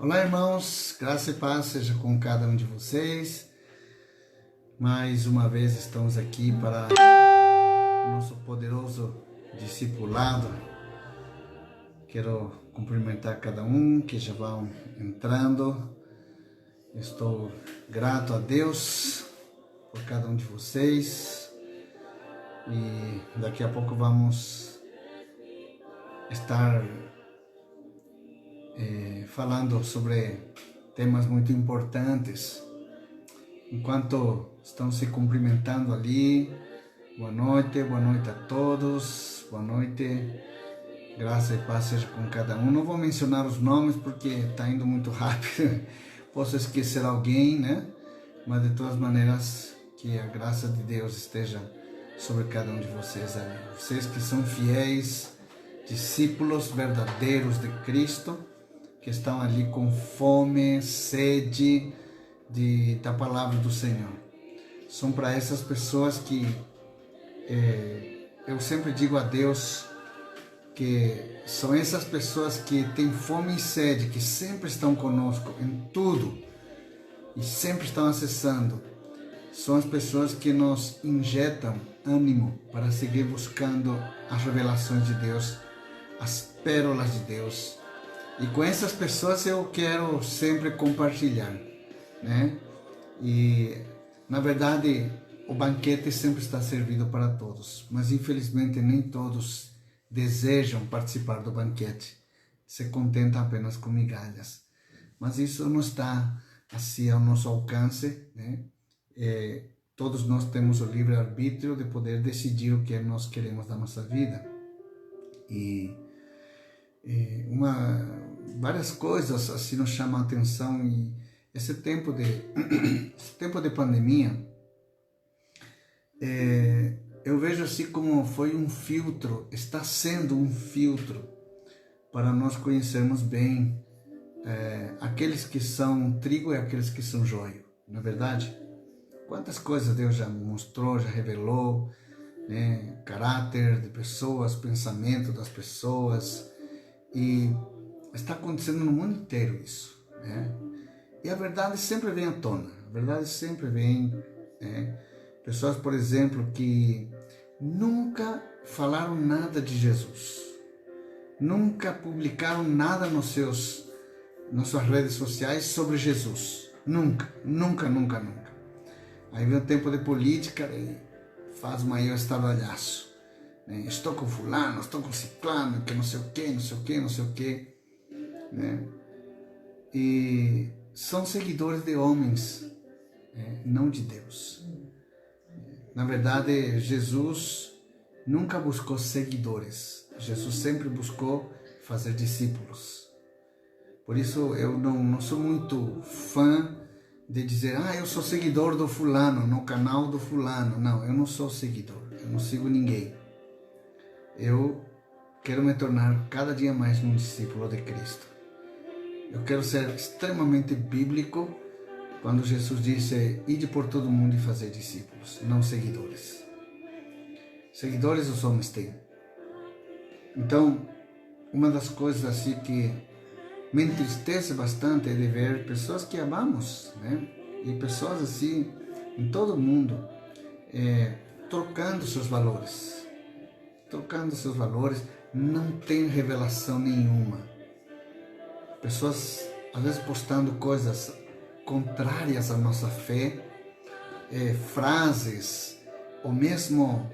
Olá, irmãos, graça e paz seja com cada um de vocês. Mais uma vez estamos aqui para o nosso poderoso discipulado. Quero cumprimentar cada um que já vão entrando. Estou grato a Deus por cada um de vocês. E daqui a pouco vamos estar falando sobre temas muito importantes. Enquanto estão se cumprimentando ali, boa noite a todos, boa noite, graça e paz seja com cada um. Não vou mencionar os nomes porque está indo muito rápido, posso esquecer alguém, né? Mas de todas maneiras, que a graça de Deus esteja sobre cada um de vocês ali. Vocês que são fiéis, discípulos verdadeiros de Cristo, que estão ali com fome, sede da palavra do Senhor. São para essas pessoas que eu sempre digo a Deus que são essas pessoas que têm fome e sede, que sempre estão conosco em tudo e sempre estão acessando. São as pessoas que nos injetam ânimo para seguir buscando as revelações de Deus, as pérolas de Deus. E com essas pessoas eu quero sempre compartilhar, né? E, na verdade, o banquete sempre está servido para todos, mas infelizmente nem todos desejam participar do banquete, se contentam apenas com migalhas. Mas isso não está assim ao nosso alcance, né? Todos nós temos o livre-arbítrio de poder decidir o que nós queremos da nossa vida. E várias coisas assim nos chamam a atenção, e esse tempo de pandemia, eu vejo assim como foi um filtro, está sendo um filtro para nós conhecermos bem aqueles que são trigo e aqueles que são joio, não é verdade? Quantas coisas Deus já mostrou, já revelou, né? Caráter de pessoas, pensamento das pessoas. E está acontecendo no mundo inteiro isso, né? E a verdade sempre vem à tona, a verdade sempre vem, né? Pessoas, por exemplo, que nunca falaram nada de Jesus, nunca publicaram nada nas suas redes sociais sobre Jesus, nunca. Aí vem o tempo de política e faz o maior estardalhaço. Estou com fulano, estou com ciclano, que não sei o que, né? E são seguidores de homens, não de Deus. Na verdade, Jesus nunca buscou seguidores, Jesus sempre buscou fazer discípulos. Por isso eu não sou muito fã de dizer, eu sou seguidor do fulano, no canal do fulano. Não, eu não sou seguidor, eu não sigo ninguém. Eu quero me tornar cada dia mais um discípulo de Cristo. Eu quero ser extremamente bíblico quando Jesus disse, ide por todo mundo e fazer discípulos, não seguidores. Seguidores os homens têm. Então, uma das coisas assim que me entristece bastante é de ver pessoas que amamos, né? E pessoas assim, em todo o mundo, trocando seus valores, não tem revelação nenhuma. Pessoas, às vezes, postando coisas contrárias à nossa fé, frases, ou mesmo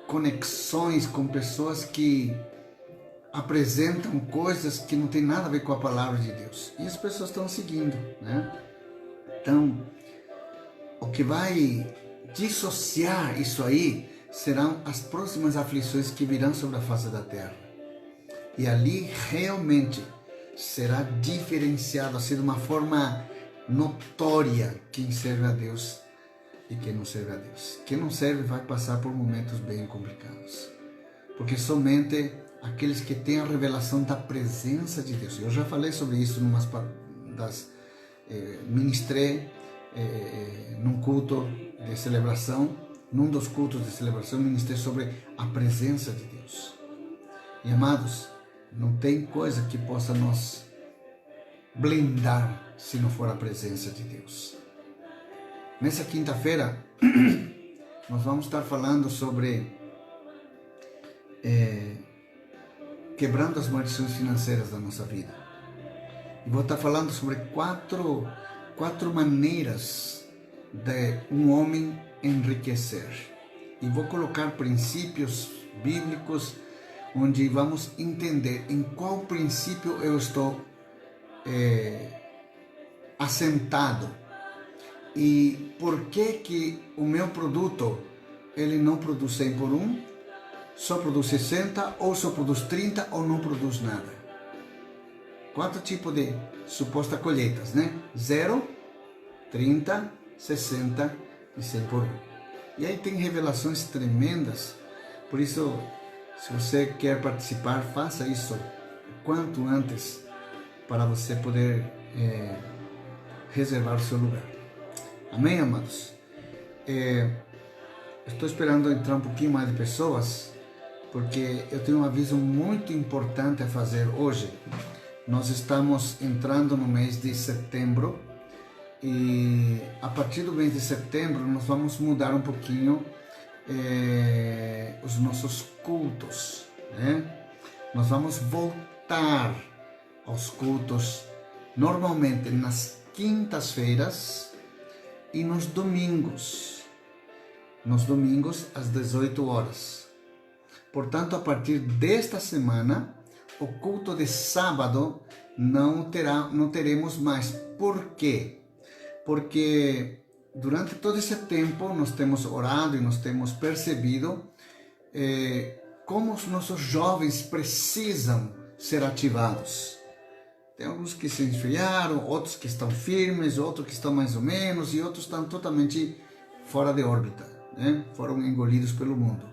conexões com pessoas que apresentam coisas que não tem nada a ver com a palavra de Deus. E as pessoas estão seguindo, né? Então, o que vai dissociar isso aí serão as próximas aflições que virão sobre a face da terra. E ali realmente será diferenciado, assim, de uma forma notória, quem serve a Deus e quem não serve a Deus. Quem não serve vai passar por momentos bem complicados, porque somente aqueles que têm a revelação da presença de Deus. Eu já falei sobre isso ministrei num culto de celebração. Num dos cultos de celebração, ministrei sobre a presença de Deus. E amados, não tem coisa que possa nos blindar se não for a presença de Deus. Nessa quinta-feira, nós vamos estar falando sobre quebrando as maldições financeiras da nossa vida. E vou estar falando sobre quatro maneiras de um homem enriquecer. E vou colocar princípios bíblicos onde vamos entender em qual princípio eu estou assentado e por que o meu produto ele não produz 100 por 1, só produz 60 ou só produz 30 ou não produz nada. 4 tipos de supostas colheitas, né? 0, 30, 60 e 100 por 1. E aí tem revelações tremendas, por isso, se você quer participar, faça isso o quanto antes para você poder reservar o seu lugar. Amém, amados? Estou esperando entrar um pouquinho mais de pessoas, porque eu tenho um aviso muito importante a fazer hoje. Nós estamos entrando no mês de setembro e a partir do mês de setembro nós vamos mudar um pouquinho os nossos cultos, né? Nós vamos voltar aos cultos normalmente nas quintas-feiras e nos domingos às 18 horas. Portanto, a partir desta semana, o culto de sábado não teremos mais. Por quê? Porque durante todo esse tempo nós temos orado e nós temos percebido como os nossos jovens precisam ser ativados. Tem alguns que se esfriaram, outros que estão firmes, outros que estão mais ou menos e outros estão totalmente fora de órbita, né? Foram engolidos pelo mundo.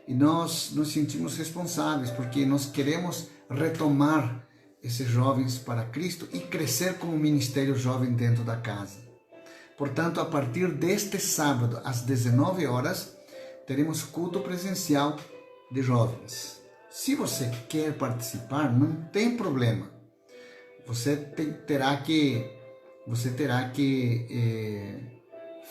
E nós nos sentimos responsáveis porque nós queremos retomar esses jovens para Cristo e crescer como ministério jovem dentro da casa. Portanto, a partir deste sábado, às 19 horas, teremos culto presencial de jovens. Se você quer participar, não tem problema. Você terá que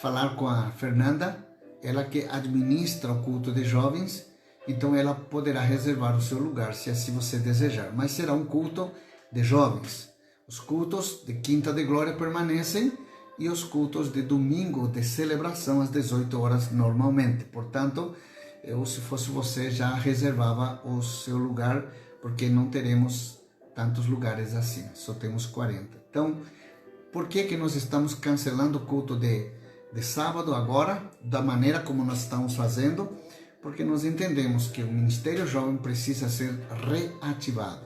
falar com a Fernanda, ela que administra o culto de jovens, então ela poderá reservar o seu lugar, se assim você desejar. Mas será um culto de jovens. Os cultos de Quinta de Glória permanecem e os cultos de domingo de celebração às 18 horas normalmente. Portanto, eu, se fosse você, já reservava o seu lugar, porque não teremos tantos lugares assim, só temos 40. Então, por que nós estamos cancelando o culto de sábado agora, da maneira como nós estamos fazendo? Porque nós entendemos que o Ministério Jovem precisa ser reativado.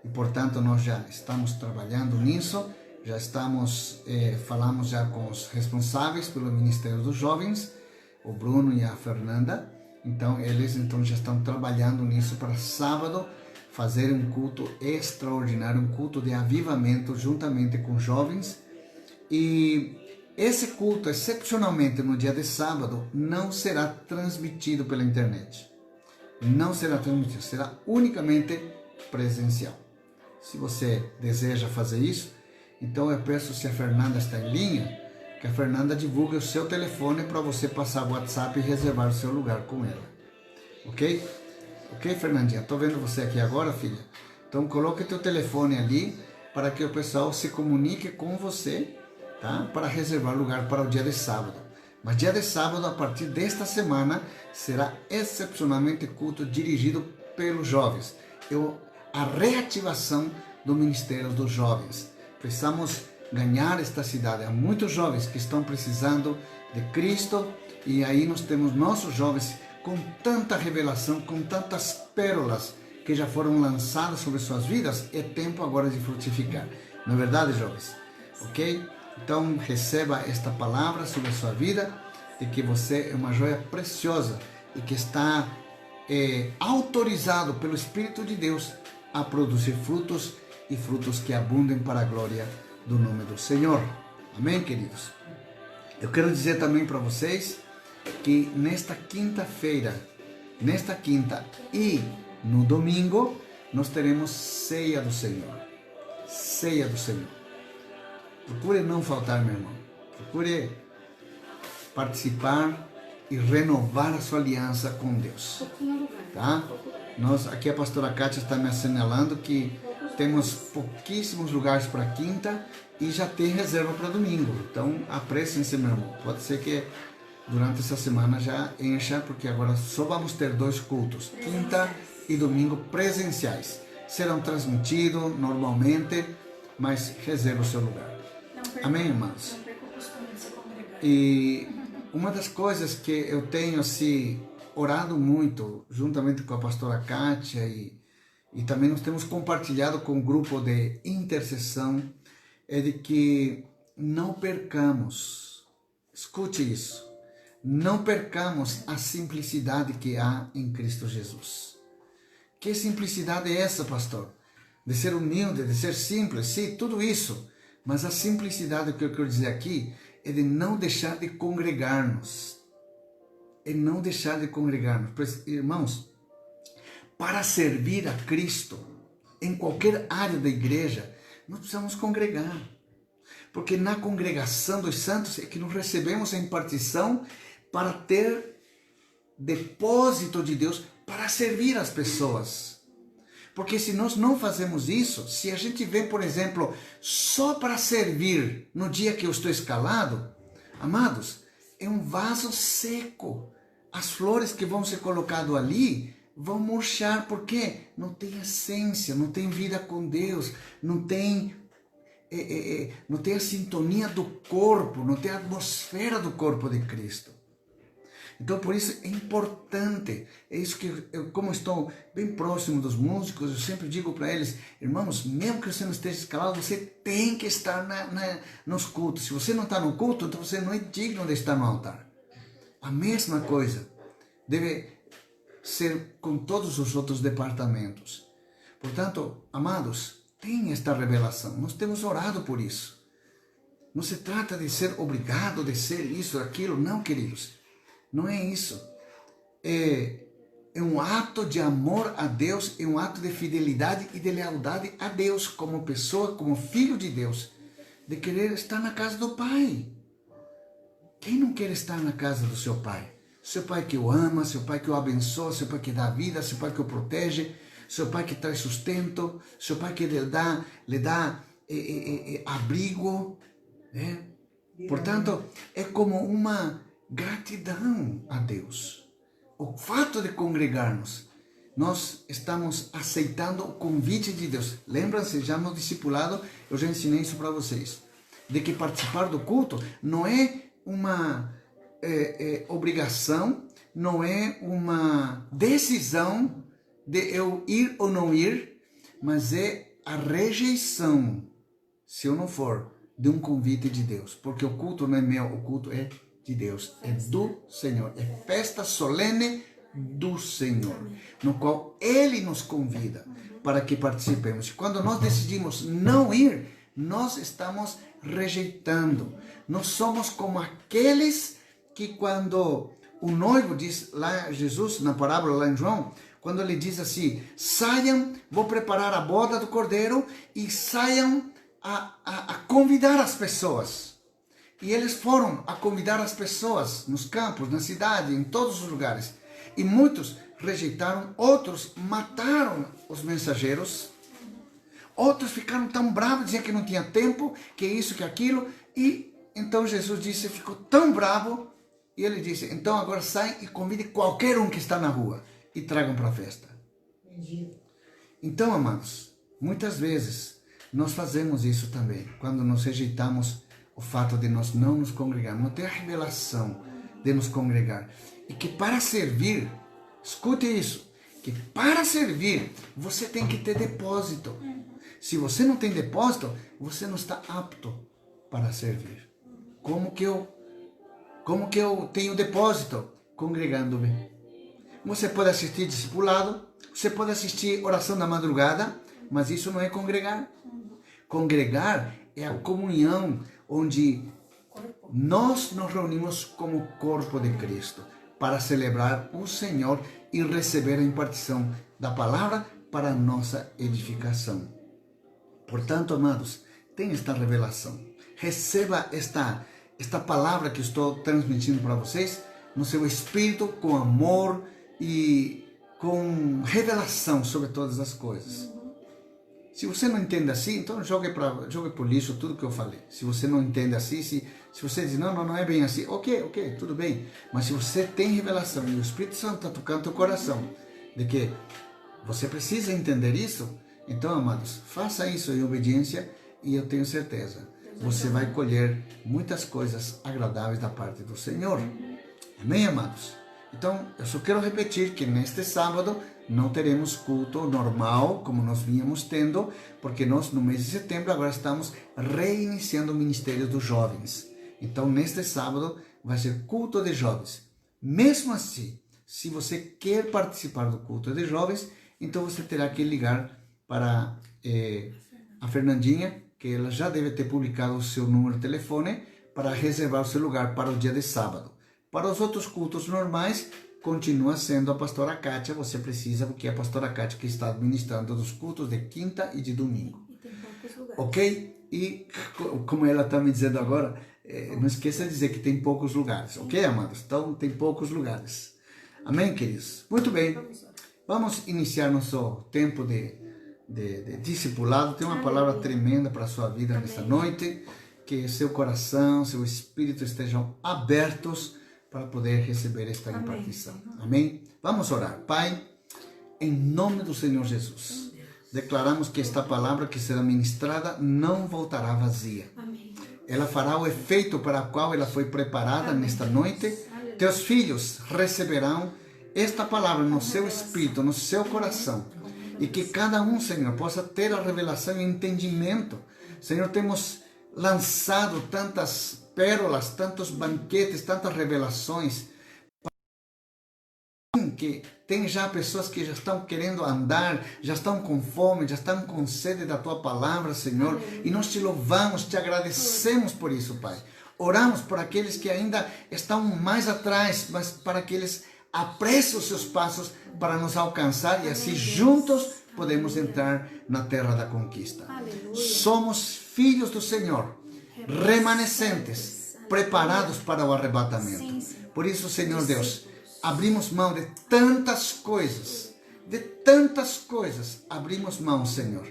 E, portanto, nós já estamos trabalhando nisso, já estamos, falamos já com os responsáveis pelo Ministério dos Jovens, o Bruno e a Fernanda. Então, eles já estão trabalhando nisso para sábado, fazer um culto extraordinário, um culto de avivamento juntamente com jovens. E esse culto, excepcionalmente no dia de sábado, não será transmitido pela internet. Não será transmitido, será unicamente presencial. Se você deseja fazer isso, então eu peço, se a Fernanda está em linha, que a Fernanda divulgue o seu telefone para você passar o WhatsApp e reservar o seu lugar com ela. Ok? Ok, Fernandinha? Estou vendo você aqui agora, filha. Então coloque teu telefone ali para que o pessoal se comunique com você, tá? Para reservar lugar para o dia de sábado. Mas dia de sábado, a partir desta semana, será excepcionalmente culto dirigido pelos jovens. A reativação do Ministério dos Jovens. Precisamos ganhar esta cidade. Há muitos jovens que estão precisando de Cristo e aí nós temos nossos jovens com tanta revelação, com tantas pérolas que já foram lançadas sobre suas vidas. É tempo agora de frutificar. Não é verdade, jovens? Ok? Então receba esta palavra sobre a sua vida, de que você é uma joia preciosa e que está autorizado pelo Espírito de Deus a produzir frutos e frutos que abundem para a glória do nome do Senhor. Amém, queridos? Eu quero dizer também para vocês que nesta quinta e no domingo nós teremos ceia do Senhor. ceia do Senhor. Procure não faltar, meu irmão. Procure participar e renovar a sua aliança com Deus. Tá? Aqui a pastora Kátia está me assinalando que temos pouquíssimos lugares para quinta e já tem reserva para domingo. Então, apressem-se, meu irmão. Pode ser que durante essa semana já encha, porque agora só vamos ter 2 cultos, quinta e domingo presenciais. Serão transmitidos normalmente, mas reserva o seu lugar. Amém, irmãos? Não perca o costume de se congregar. E uma das coisas que eu tenho assim, orado muito, juntamente com a pastora Kátia, e também nós temos compartilhado com o grupo de intercessão, é de que não percamos, escute isso, não percamos a simplicidade que há em Cristo Jesus. Que simplicidade é essa, pastor? De ser humilde, de ser simples, sim, tudo isso. Mas a simplicidade que eu quero dizer aqui é de não deixar de congregar-nos. É não deixar de congregar-nos. Pois, irmãos, para servir a Cristo, em qualquer área da igreja, nós precisamos congregar. Porque na congregação dos santos é que nós recebemos a impartição para ter depósito de Deus para servir as pessoas. Porque se nós não fazemos isso, se a gente vem, por exemplo, só para servir no dia que eu estou escalado, amados, é um vaso seco. As flores que vão ser colocadas ali vão murchar, porque não tem essência, não tem vida com Deus, não tem a sintonia do corpo, não tem a atmosfera do corpo de Cristo. Então, por isso é importante, é isso que eu, como estou bem próximo dos músicos, eu sempre digo para eles, irmãos, mesmo que você não esteja escalado, você tem que estar nos cultos. Se você não está no culto, então você não é digno de estar no altar. A mesma coisa deve ser com todos os outros departamentos. Portanto, amados, tem esta revelação, nós temos orado por isso. Não se trata de ser obrigado, de ser isso, aquilo, não, queridos. Não é isso. É um ato de amor a Deus, é um ato de fidelidade e de lealdade a Deus, como pessoa, como filho de Deus, de querer estar na casa do Pai. Quem não quer estar na casa do seu Pai? Seu Pai que o ama, seu Pai que o abençoa, seu Pai que dá vida, seu Pai que o protege, seu Pai que traz sustento, seu Pai que lhe dá abrigo. Né? Portanto, é como uma gratidão a Deus. O fato de congregar-nos, nós estamos aceitando o convite de Deus. Lembram-se, já no discipulado, eu já ensinei isso para vocês, de que participar do culto não é uma obrigação, não é uma decisão de eu ir ou não ir, mas é a rejeição, se eu não for, de um convite de Deus. Porque o culto não é meu, o culto é de Deus, é do Senhor, é festa solene do Senhor, no qual Ele nos convida para que participemos. Quando nós decidimos não ir, nós estamos rejeitando. Nós somos como aqueles que quando o noivo diz lá, Jesus, na parábola lá em João, quando ele diz assim, saiam, vou preparar a boda do Cordeiro e saiam a convidar as pessoas. E eles foram a convidar as pessoas nos campos, na cidade, em todos os lugares. E muitos rejeitaram, outros mataram os mensageiros. Outros ficaram tão bravos, diziam que não tinha tempo, que isso, que aquilo. E então Jesus disse, ficou tão bravo, e ele disse, então agora saem e convide qualquer um que está na rua e tragam para a festa. Então, amados, muitas vezes nós fazemos isso também, quando nós rejeitamos o fato de nós não nos congregarmos, não ter a revelação de nos congregar. E que para servir, escute isso, que para servir você tem que ter depósito. Se você não tem depósito, você não está apto para servir. Como que eu tenho depósito? Congregando-me. Você pode assistir discipulado, você pode assistir oração da madrugada, mas isso não é congregar. Congregar é a comunhão onde nós nos reunimos como corpo de Cristo para celebrar o Senhor e receber a impartição da palavra para a nossa edificação. Portanto, amados, tenha esta revelação. Receba esta palavra que estou transmitindo para vocês no seu espírito, com amor e com revelação sobre todas as coisas. Se você não entende assim, então jogue por lixo tudo que eu falei. Se você não entende assim, se você diz, não é bem assim, ok, tudo bem. Mas se você tem revelação e o Espírito Santo está tocando teu coração, de que você precisa entender isso, então, amados, faça isso em obediência e eu tenho certeza, você vai colher muitas coisas agradáveis da parte do Senhor. Amém, amados? Então, eu só quero repetir que neste sábado não teremos culto normal, como nós vínhamos tendo, porque nós, no mês de setembro, agora estamos reiniciando o Ministério dos Jovens. Então, neste sábado, vai ser culto de jovens. Mesmo assim, se você quer participar do culto de jovens, então você terá que ligar para a Fernandinha, que ela já deve ter publicado o seu número de telefone, para reservar o seu lugar para o dia de sábado. Para os outros cultos normais, continua sendo a pastora Kátia, você precisa, porque é a pastora Kátia que está administrando os cultos de quinta e de domingo. E tem poucos lugares. Ok? E como ela está me dizendo agora, não esqueça de dizer que tem poucos lugares. Ok, amados? Então, tem poucos lugares. Amém, queridos? Muito bem. Vamos iniciar nosso tempo de discipulado. Tem uma palavra tremenda para a sua vida nesta noite. Que seu coração, seu espírito estejam abertos para poder receber esta impartição. Amém? Vamos orar. Pai, em nome do Senhor Jesus, declaramos que esta palavra que será ministrada não voltará vazia. Amém. Ela fará o efeito para o qual ela foi preparada nesta noite. Teus filhos receberão esta palavra no seu espírito, no seu coração. E que cada um, Senhor, possa ter a revelação e entendimento. Senhor, temos lançado tantas pérolas, tantos banquetes, tantas revelações, que tem já pessoas que já estão querendo andar, já estão com fome, já estão com sede da Tua palavra, Senhor, e nós te louvamos, te agradecemos por isso, Pai. Oramos por aqueles que ainda estão mais atrás, mas para que eles apressem os seus passos para nos alcançar e assim juntos podemos entrar na terra da conquista. Somos filhos do Senhor, remanescentes, preparados para o arrebatamento. Por isso, Senhor Deus, abrimos mão de tantas coisas, abrimos mão, Senhor,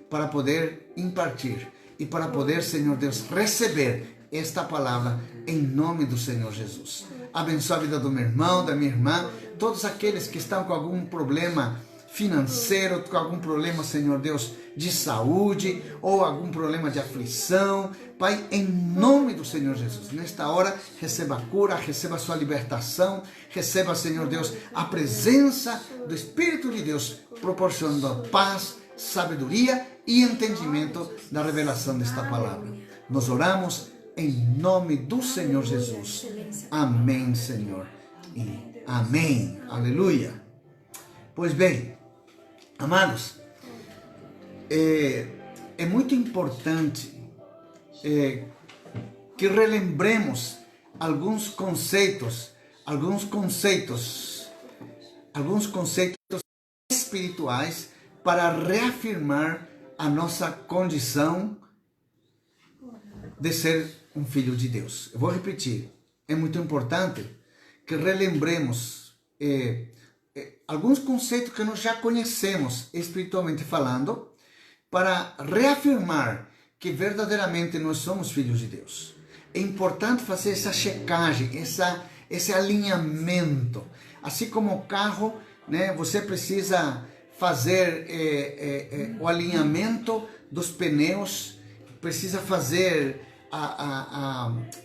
para poder impartir e para poder, Senhor Deus, receber esta palavra em nome do Senhor Jesus. Abençoa a vida do meu irmão, da minha irmã, todos aqueles que estão com algum problema financeiro, com algum problema, Senhor Deus, de saúde ou algum problema de aflição. Pai, em nome do Senhor Jesus, nesta hora, receba a cura, receba a sua libertação, receba, Senhor Deus, a presença do Espírito de Deus, proporcionando paz, sabedoria e entendimento da revelação desta palavra. Nós oramos em nome do Senhor Jesus. Amém, Senhor. E amém. Aleluia. Pois bem, amados, é muito importante que relembremos alguns conceitos espirituais para reafirmar a nossa condição de ser um filho de Deus. Eu vou repetir. É muito importante que relembremos alguns conceitos que nós já conhecemos espiritualmente falando, para reafirmar que verdadeiramente nós somos filhos de Deus. É importante fazer essa checagem, esse alinhamento. Assim como o carro, né, você precisa fazer o alinhamento dos pneus, precisa fazer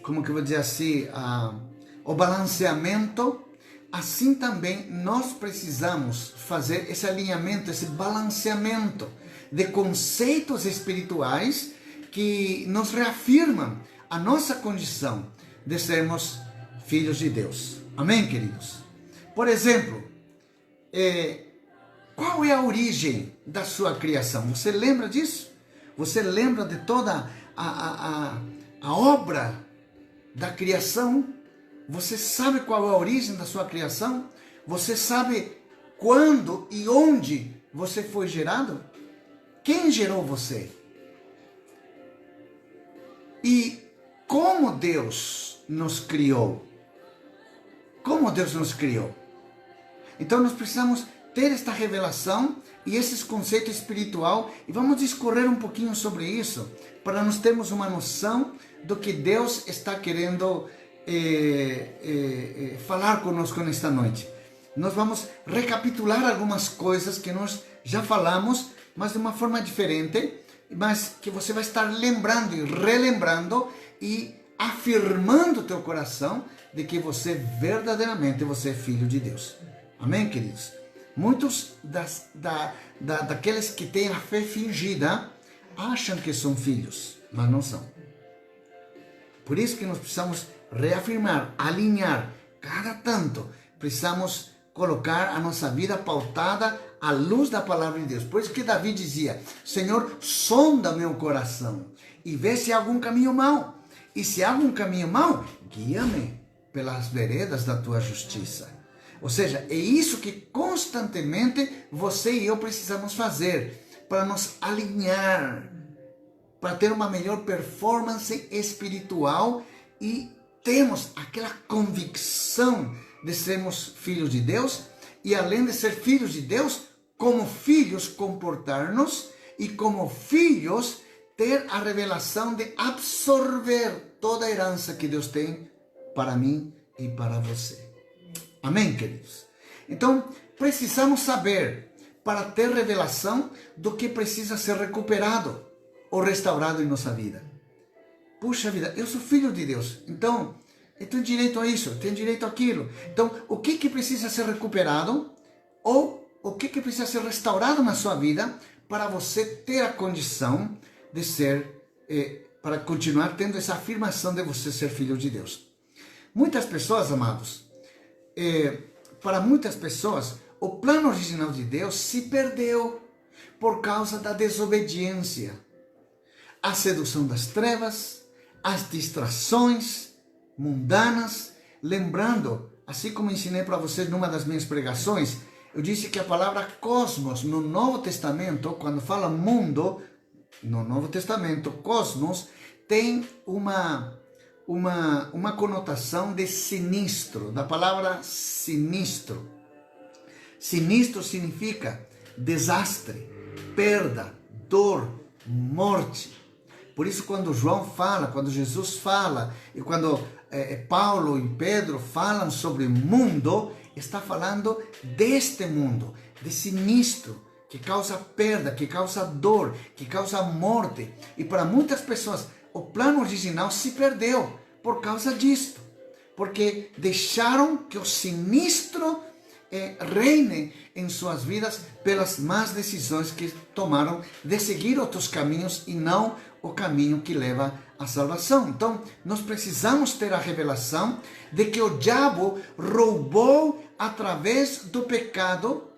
como que eu vou dizer assim, o balanceamento. Assim também nós precisamos fazer esse alinhamento, esse balanceamento de conceitos espirituais que nos reafirmam a nossa condição de sermos filhos de Deus. Amém, queridos? Por exemplo, qual é a origem da sua criação? Você lembra disso? Você lembra de toda a obra da criação? Você sabe qual é a origem da sua criação? Você sabe quando e onde você foi gerado? Quem gerou você? E como Deus nos criou. Como Deus nos criou. Então nós precisamos ter esta revelação e esses conceitos espiritual e vamos discorrer um pouquinho sobre isso para nós termos uma noção do que Deus está querendo falar conosco nesta noite. Nós vamos recapitular algumas coisas que nós já falamos, mas de uma forma diferente, mas que você vai estar lembrando e relembrando e afirmando o teu coração de que você verdadeiramente você é filho de Deus. Amém, queridos? Muitos daqueles que têm a fé fingida acham que são filhos, mas não são. Por isso que nós precisamos reafirmar, alinhar, cada tanto precisamos colocar a nossa vida pautada à luz da palavra de Deus. Por isso que Davi dizia: Senhor, sonda meu coração e vê se há algum caminho mau. E se há algum caminho mau, guia-me pelas veredas da tua justiça. Ou seja, é isso que constantemente você e eu precisamos fazer para nos alinhar, para ter uma melhor performance espiritual e termos aquela convicção de sermos filhos de Deus e, além de ser filhos de Deus, como filhos comportar-nos e como filhos ter a revelação de absorver toda a herança que Deus tem para mim e para você. Amém, queridos? Então, precisamos saber, para ter revelação, do que precisa ser recuperado ou restaurado em nossa vida. Puxa vida, eu sou filho de Deus, então eu tenho direito a isso, eu tenho direito àquilo. Então, o que precisa ser recuperado ou o que precisa ser restaurado na sua vida para você ter a condição de ser, para continuar tendo essa afirmação de você ser filho de Deus. Muitas pessoas, amados, para muitas pessoas, o plano original de Deus se perdeu por causa da desobediência. A sedução das trevas, as distrações mundanas. Lembrando, assim como ensinei para vocês numa das minhas pregações, eu disse que a palavra cosmos no Novo Testamento, quando fala mundo, no Novo Testamento, cosmos, tem uma conotação de sinistro, da palavra sinistro. Sinistro significa desastre, perda, dor, morte. Por isso, quando João fala, quando Jesus fala, e quando Paulo e Pedro falam sobre mundo, está falando deste mundo, de sinistro, que causa perda, que causa dor, que causa morte. E para muitas pessoas, o plano original se perdeu por causa disto, porque deixaram que o sinistro reine em suas vidas pelas más decisões que tomaram de seguir outros caminhos e não o caminho que leva à salvação. Então, nós precisamos ter a revelação de que o diabo roubou através do pecado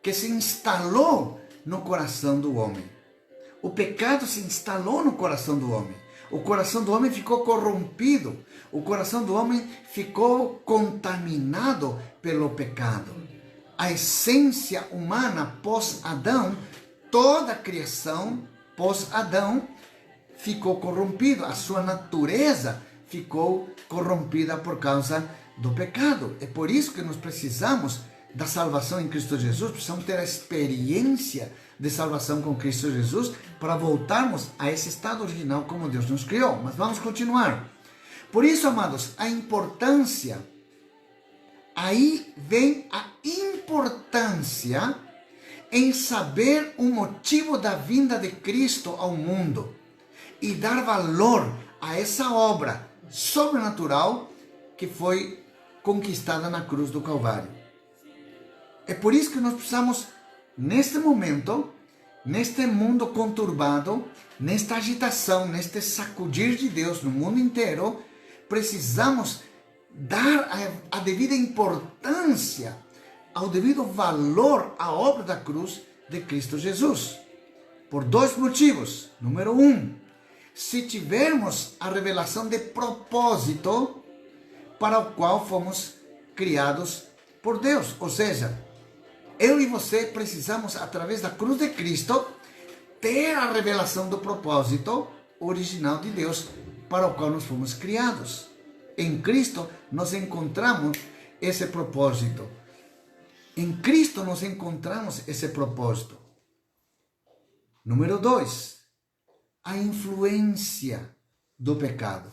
que se instalou no coração do homem. O pecado se instalou no coração do homem. O coração do homem ficou corrompido. O coração do homem ficou contaminado pelo pecado. A essência humana pós-Adão, toda a criação pós-Adão ficou corrompida. A sua natureza ficou corrompida por causa do pecado. É por isso que nós precisamos da salvação em Cristo Jesus, precisamos ter a experiência de salvação com Cristo Jesus para voltarmos a esse estado original como Deus nos criou. Mas vamos continuar. Por isso, amados, a importância, aí vem a importância em saber o motivo da vinda de Cristo ao mundo e dar valor a essa obra sobrenatural que foi conquistada na cruz do Calvário. É por isso que nós precisamos, neste momento, neste mundo conturbado, nesta agitação, neste sacudir de Deus no mundo inteiro, precisamos dar a devida importância, ao devido valor à obra da cruz de Cristo Jesus. Por dois motivos. Número um, se tivermos a revelação de propósito para o qual fomos criados por Deus. Ou seja, eu e você precisamos, através da cruz de Cristo, ter a revelação do propósito original de Deus para o qual nós fomos criados. Em Cristo nós encontramos esse propósito. Em Cristo nós encontramos esse propósito. Número 2, a influência do pecado,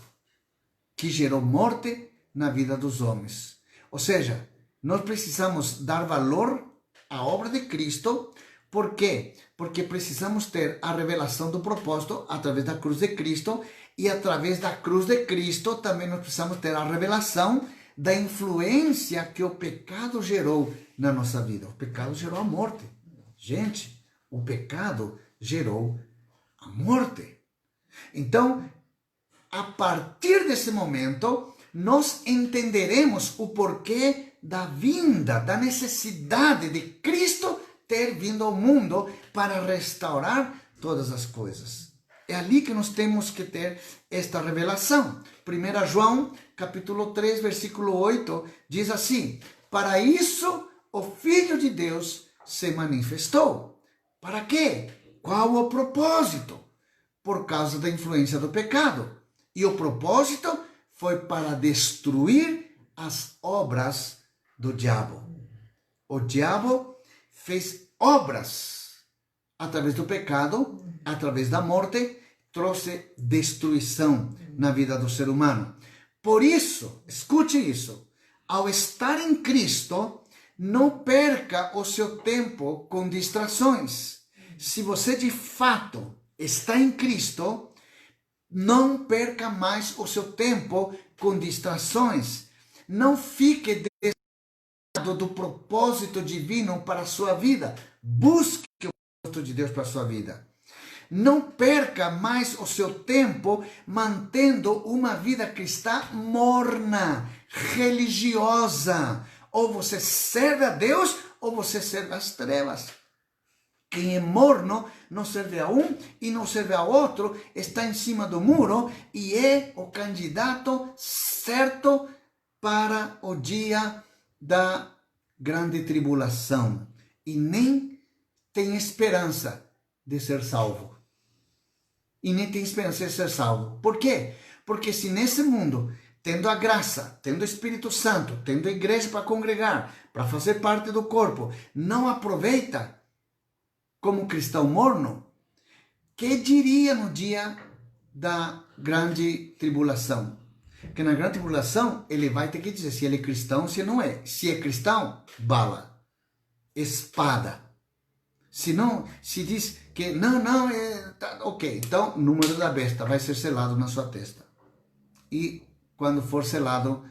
que gerou morte na vida dos homens. Ou seja, nós precisamos dar valor à obra de Cristo. Por quê? Porque precisamos ter a revelação do propósito através da cruz de Cristo, e através da cruz de Cristo também nós precisamos ter a revelação da influência que o pecado gerou na nossa vida. O pecado gerou a morte. Gente, o pecado gerou a morte. Então, a partir desse momento, nós entenderemos o porquê da vinda, da necessidade de Cristo ter vindo ao mundo para restaurar todas as coisas. É ali que nós temos que ter esta revelação. 1 João, capítulo 3, versículo 8, diz assim: para isso o Filho de Deus se manifestou. Para quê? Qual o propósito? Por causa da influência do pecado. E o propósito foi para destruir as obras do diabo. O diabo fez obras através do pecado, através da morte, trouxe destruição na vida do ser humano. Por isso, escute isso, ao estar em Cristo, não perca o seu tempo com distrações. Se você de fato está em Cristo, não perca mais o seu tempo com distrações. Não fique desviado do propósito divino para a sua vida. Busque o propósito de Deus para a sua vida. Não perca mais o seu tempo mantendo uma vida cristã morna, religiosa. Ou você serve a Deus ou você serve às trevas. Quem é morno não serve a um e não serve a outro, está em cima do muro e é o candidato certo para o dia da grande tribulação. E nem tem esperança de ser salvo. E nem tem esperança de ser salvo. Por quê? Porque se nesse mundo, tendo a graça, tendo o Espírito Santo, tendo a igreja para congregar, para fazer parte do corpo, não aproveita como cristão morno, que diria no dia da grande tribulação? Que na grande tribulação ele vai ter que dizer se ele é cristão ou se não é. Se é cristão, bala, espada. Se não, se diz que não, tá, ok, então número da besta vai ser selado na sua testa. E quando for selado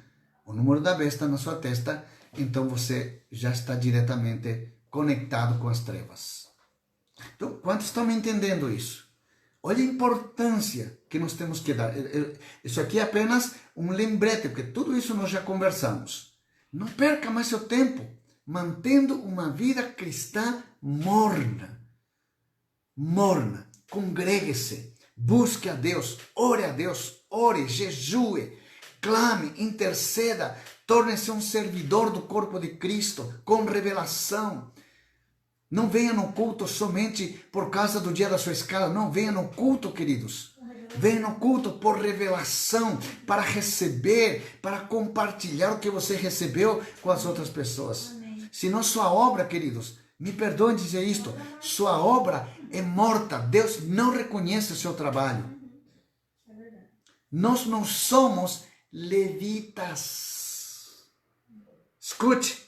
o número da besta na sua testa, então você já está diretamente conectado com as trevas. Então, quantos estão me entendendo isso? Olha a importância que nós temos que dar. Isso aqui é apenas um lembrete, porque tudo isso nós já conversamos. Não perca mais seu tempo mantendo uma vida cristã morna. Morna. Congregue-se. Busque a Deus. Ore, jejue, clame, interceda. Torne-se um servidor do corpo de Cristo com revelação. Não venha no culto somente por causa do dia da sua escala. Não venha no culto, queridos. Venha no culto por revelação, para receber, para compartilhar o que você recebeu com as outras pessoas. Amém. Senão sua obra, queridos, me perdoem dizer isto, sua obra é morta. Deus não reconhece o seu trabalho. É verdade. Nós não somos levitas. Escute.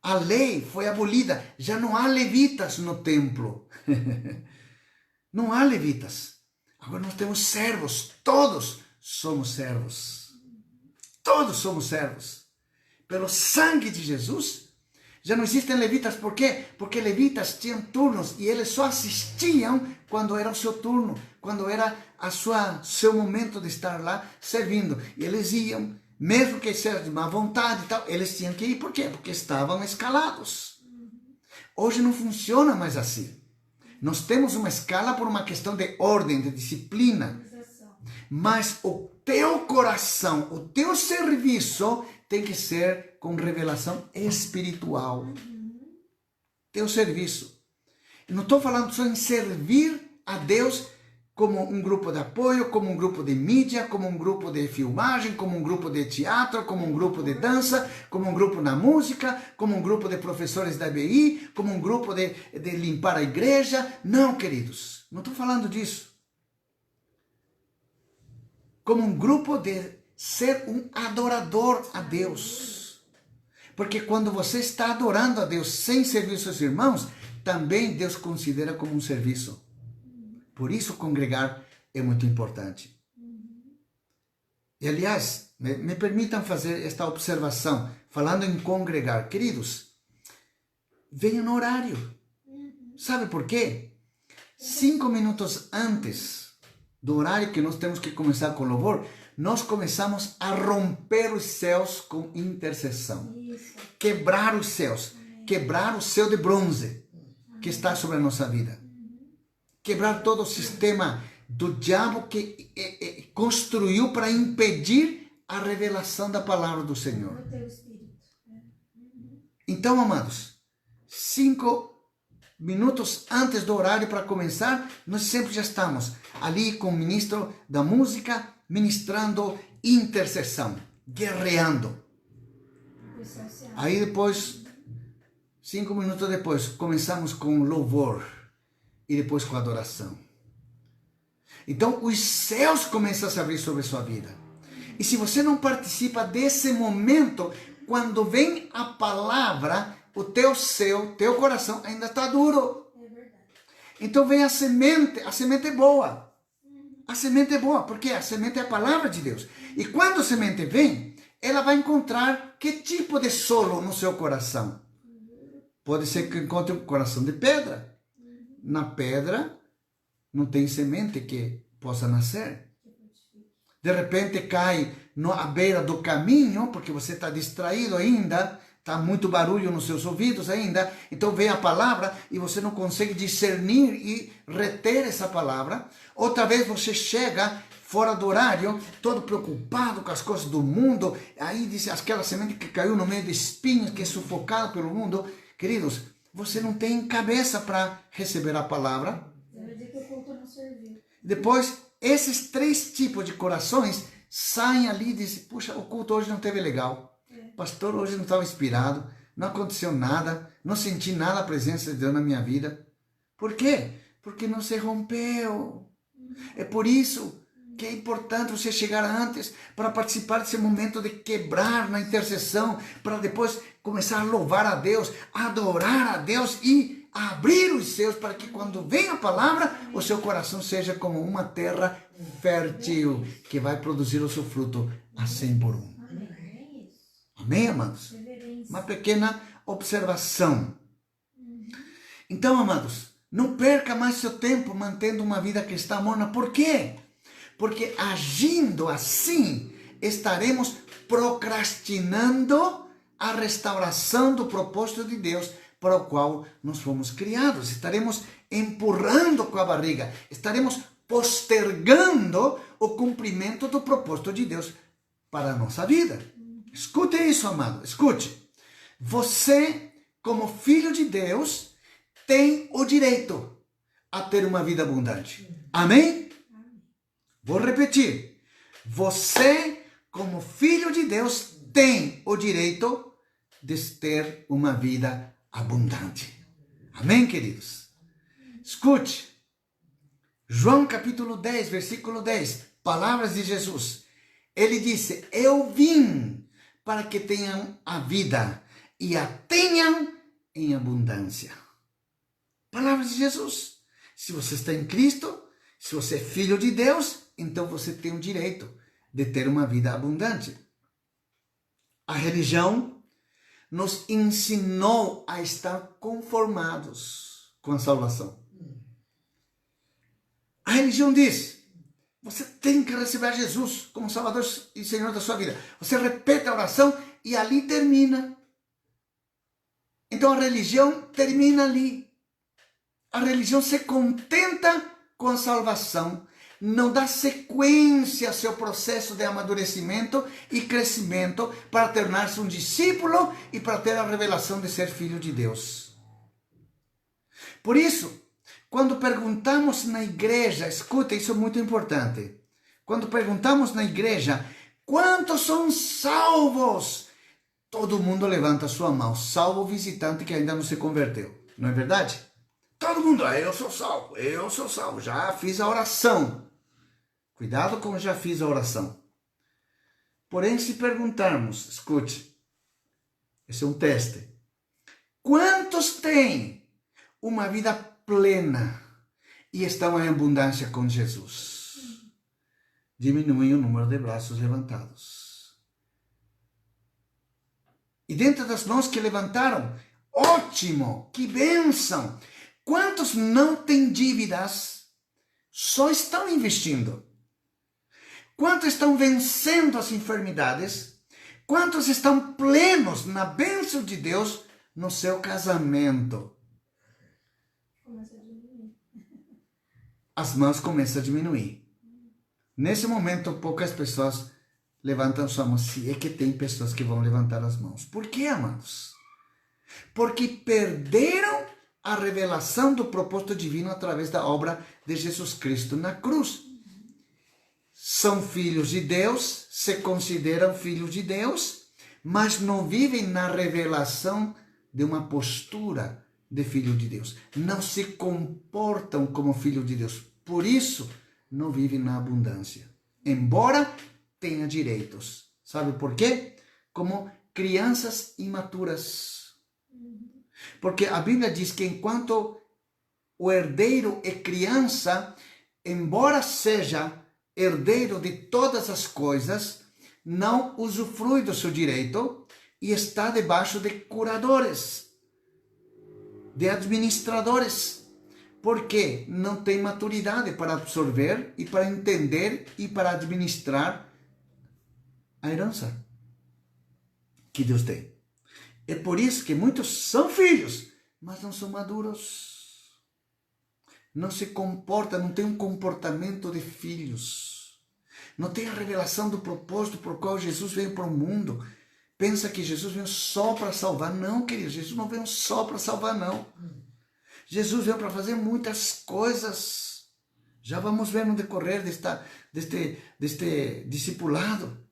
A lei foi abolida, já não há levitas no templo. Não há levitas. Agora nós temos servos, todos somos servos. Todos somos servos. Pelo sangue de Jesus, já não existem levitas. Por quê? Porque levitas tinham turnos e eles só assistiam quando era o seu turno, quando era seu momento de estar lá servindo. E eles iam, mesmo que seja de má vontade e tal, eles tinham que ir. Por quê? Porque estavam escalados. Hoje não funciona mais assim. Nós temos uma escala por uma questão de ordem, de disciplina. Mas o teu coração, o teu serviço tem que ser com revelação espiritual. Teu serviço. Eu não estou falando só em servir a Deus como um grupo de apoio, como um grupo de mídia, como um grupo de filmagem, como um grupo de teatro, como um grupo de dança, como um grupo na música, como um grupo de professores da IBI, como um grupo de limpar a igreja. Não, queridos, não estou falando disso. Como um grupo de ser um adorador a Deus. Porque quando você está adorando a Deus sem servir os seus irmãos, também Deus considera como um serviço. Por isso congregar é muito importante. E aliás, me permitam fazer esta observação, falando em congregar. Queridos, venham no horário. Sabe por quê? 5 minutos antes do horário que nós temos que começar com louvor, nós começamos a romper os céus com intercessão. Quebrar os céus. Quebrar o céu de bronze que está sobre a nossa vida. Quebrar todo o sistema do diabo que construiu para impedir a revelação da palavra do Senhor. Então, amados, 5 minutos antes do horário para começar, nós sempre já estamos ali com o ministro da música, ministrando intercessão, guerreando. Aí depois, 5 minutos depois, começamos com louvor e depois com adoração. Então, os céus começam a se abrir sobre a sua vida. E se você não participa desse momento, quando vem a palavra, o teu coração ainda está duro. É verdade. Então vem a semente é boa. A semente é boa, porque a semente é a palavra de Deus. E quando a semente vem, ela vai encontrar que tipo de solo no seu coração. Pode ser que encontre um coração de pedra. Na pedra não tem semente que possa nascer. De repente cai à beira do caminho, porque você está distraído ainda, está muito barulho nos seus ouvidos ainda, então vem a palavra e você não consegue discernir e reter essa palavra. Outra vez você chega fora do horário, todo preocupado com as coisas do mundo, aí diz aquela semente que caiu no meio de espinhos, que é sufocada pelo mundo. Queridos, você não tem cabeça para receber a palavra. Deve dizer que o culto não serviu. Depois, esses 3 tipos de corações saem ali e dizem, puxa, o culto hoje não teve legal. Pastor, hoje não estava inspirado, não aconteceu nada, não senti nada a presença de Deus na minha vida. Por quê? Porque não se rompeu. É por isso que é importante você chegar antes para participar desse momento de quebrar na intercessão, para depois começar a louvar a Deus, a adorar a Deus e abrir os céus para que quando vem a palavra, o seu coração seja como uma terra fértil que vai produzir o seu fruto a 100 por 1. Amém, amados? Uma pequena observação. Então, amados, não perca mais seu tempo mantendo uma vida cristã morna. Por quê? Porque agindo assim, estaremos procrastinando a restauração do propósito de Deus para o qual nós fomos criados. Estaremos empurrando com a barriga, estaremos postergando o cumprimento do propósito de Deus para a nossa vida. Escute isso, amado, escute. Você, como filho de Deus, tem o direito a ter uma vida abundante. Amém? Vou repetir. Você, como filho de Deus, tem o direito de ter uma vida abundante. Amém, queridos? Escute. João capítulo 10, versículo 10. Palavras de Jesus. Ele disse, eu vim para que tenham a vida e a tenham em abundância. Palavras de Jesus. Se você está em Cristo, se você é filho de Deus, então você tem o direito de ter uma vida abundante. A religião nos ensinou a estar conformados com a salvação. A religião diz, você tem que receber Jesus como Salvador e Senhor da sua vida. Você repete a oração e ali termina. Então a religião termina ali. A religião se contenta com a salvação, não dá sequência ao seu processo de amadurecimento e crescimento para tornar-se um discípulo e para ter a revelação de ser filho de Deus. Por isso, Quando perguntamos na igreja, escuta, isso é muito importante. Quando perguntamos na igreja, quantos são salvos? Todo mundo levanta a sua mão, salvo o visitante que ainda não se converteu. Não é verdade? Todo mundo, eu sou salvo, já fiz a oração. Cuidado com já fiz a oração. Porém, se perguntarmos, escute, esse é um teste. Quantos têm uma vida plena e estão em abundância com Jesus? Diminui o número de braços levantados. E dentro das mãos que levantaram, ótimo, que bênção! Quantos não têm dívidas, só estão investindo? Quantos estão vencendo as enfermidades? Quantos estão plenos na bênção de Deus no seu casamento? Começa a diminuir. As mãos começam a diminuir. Nesse momento, poucas pessoas levantam sua mão. Se é que tem pessoas que vão levantar as mãos. Por quê, amados? Porque perderam a revelação do propósito divino através da obra de Jesus Cristo na cruz. São filhos de Deus, se consideram filhos de Deus, mas não vivem na revelação de uma postura de filho de Deus. Não se comportam como filho de Deus. Por isso, não vivem na abundância. Embora tenha direitos. Sabe por quê? Como crianças imaturas. Porque a Bíblia diz que enquanto o herdeiro é criança, embora seja herdeiro de todas as coisas, não usufrui do seu direito e está debaixo de curadores, de administradores, porque não tem maturidade para absorver e para entender e para administrar a herança que Deus tem. É por isso que muitos são filhos, mas não são maduros. Não se comporta, não tem um comportamento de filhos. Não tem a revelação do propósito por qual Jesus veio para o mundo. Pensa que Jesus veio só para salvar. Não, querido, Jesus não veio só para salvar, não. Jesus veio para fazer muitas coisas. Já vamos ver no decorrer deste discipulado.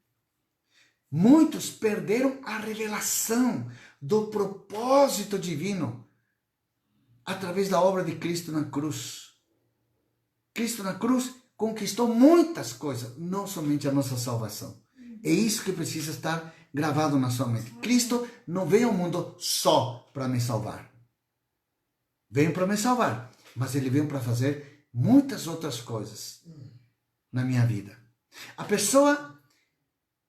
Muitos perderam a revelação do propósito divino através da obra de Cristo na cruz. Cristo na cruz conquistou muitas coisas, não somente a nossa salvação. É isso que precisa estar gravado na sua mente. Cristo não veio ao mundo só para me salvar. Veio para me salvar, mas ele veio para fazer muitas outras coisas na minha vida. A pessoa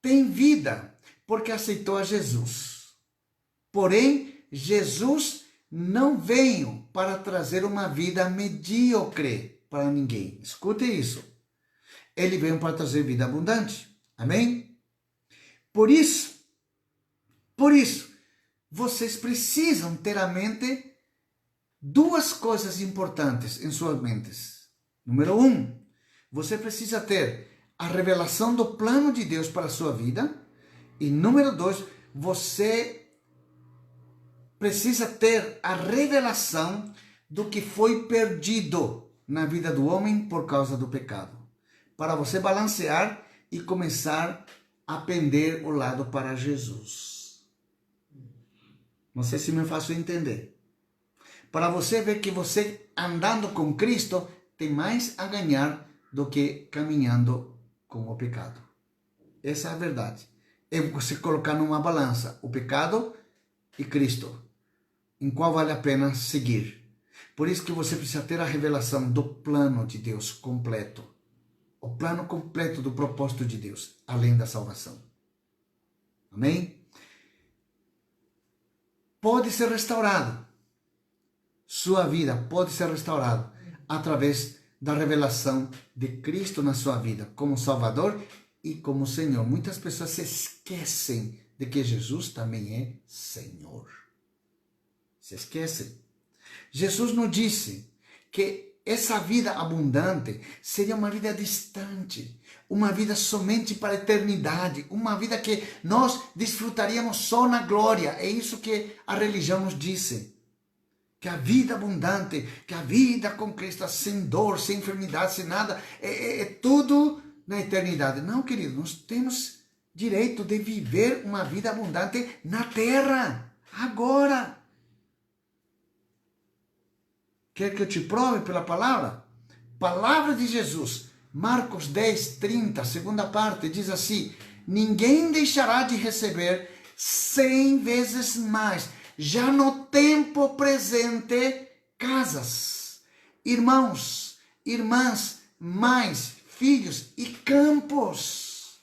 tem vida porque aceitou a Jesus. Porém, Jesus não veio para trazer uma vida medíocre para ninguém. Escute isso. Ele veio para trazer vida abundante. Amém? Por isso, vocês precisam ter à mente duas coisas importantes em suas mentes. Número 1, você precisa ter a revelação do plano de Deus para a sua vida. E número 2, você precisa ter a revelação do que foi perdido na vida do homem por causa do pecado. Para você balancear e começar a pender o lado para Jesus. Não sei se me faço entender. Para você ver que você andando com Cristo tem mais a ganhar do que caminhando com o pecado. Essa é a verdade. É você colocar numa balança o pecado e Cristo. Em qual vale a pena seguir. Por isso que você precisa ter a revelação do plano de Deus completo. O plano completo do propósito de Deus, além da salvação. Amém? Pode ser restaurado. Sua vida pode ser restaurada através da revelação de Cristo na sua vida, como Salvador e como Senhor. Muitas pessoas se esquecem de que Jesus também é Senhor. Se esquecem. Jesus não disse que essa vida abundante seria uma vida distante, uma vida somente para a eternidade, uma vida que nós desfrutaríamos só na glória. É isso que a religião nos disse. que a vida abundante, que a vida com Cristo, sem dor, sem enfermidade, sem nada, é tudo na eternidade. Não, querido, nós temos direito de viver uma vida abundante na terra, agora. Quer que eu te prove pela palavra? Palavra de Jesus, Marcos 10, 30, segunda parte, diz assim: ninguém deixará de receber 100 vezes mais, já no tempo presente, casas, irmãos, irmãs, mães, filhos e campos.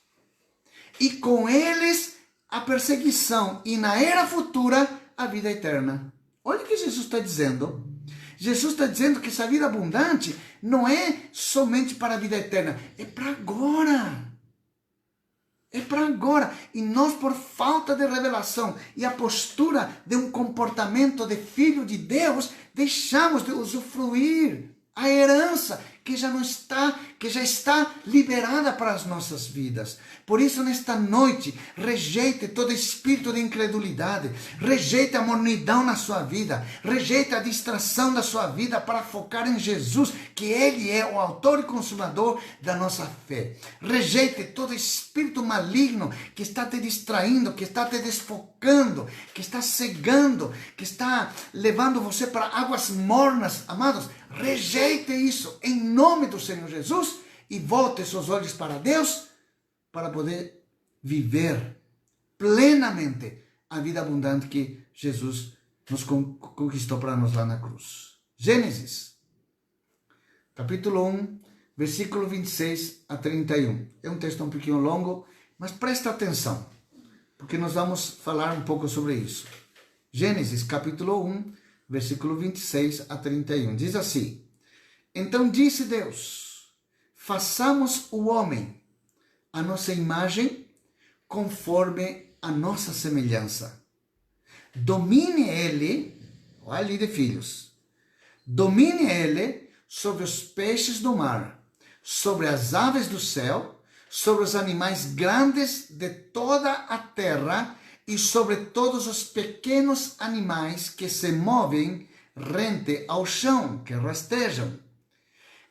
E com eles a perseguição, e na era futura a vida eterna. Olha o que Jesus está dizendo. Jesus está dizendo que essa vida abundante não é somente para a vida eterna, é para agora. É para agora. E nós, por falta de revelação e a postura de um comportamento de filho de Deus, deixamos de usufruir a herança que já está liberada para as nossas vidas. Por isso, nesta noite, rejeite todo espírito de incredulidade, rejeite a mornidão na sua vida, rejeite a distração da sua vida para focar em Jesus, que Ele é o autor e consumador da nossa fé. Rejeite todo espírito maligno que está te distraindo, que está te desfocando, que está cegando, que está levando você para águas mornas. Amados, rejeite isso em nome do Senhor Jesus e volte seus olhos para Deus para poder viver plenamente a vida abundante que Jesus nos conquistou para nós lá na cruz. Gênesis, capítulo 1, versículo 26 a 31. É um texto um pouquinho longo, mas presta atenção, porque nós vamos falar um pouco sobre isso. Gênesis, capítulo 1, versículo 26 a 31. Diz assim: então disse Deus, façamos o homem a nossa imagem, conforme a nossa semelhança. Domine ele, olha ali de filhos, domine ele sobre os peixes do mar, sobre as aves do céu, sobre os animais grandes de toda a terra e sobre todos os pequenos animais que se movem rente ao chão, que rastejam.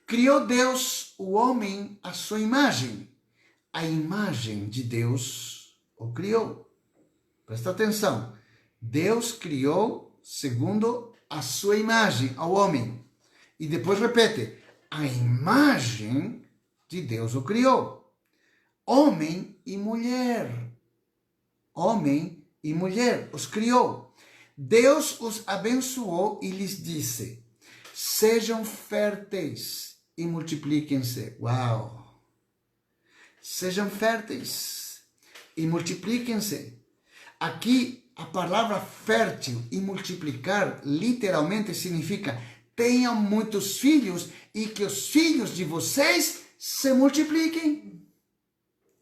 Criou Deus o homem à sua imagem. A imagem de Deus o criou. Presta atenção. Deus criou segundo a sua imagem ao homem. E depois repete: a imagem de Deus o criou. Homem e mulher. Homem e mulher os criou. Deus os abençoou e lhes disse: sejam férteis e multipliquem-se. Uau! Sejam férteis e multipliquem-se. Aqui a palavra fértil e multiplicar literalmente significa: tenham muitos filhos e que os filhos de vocês se multipliquem.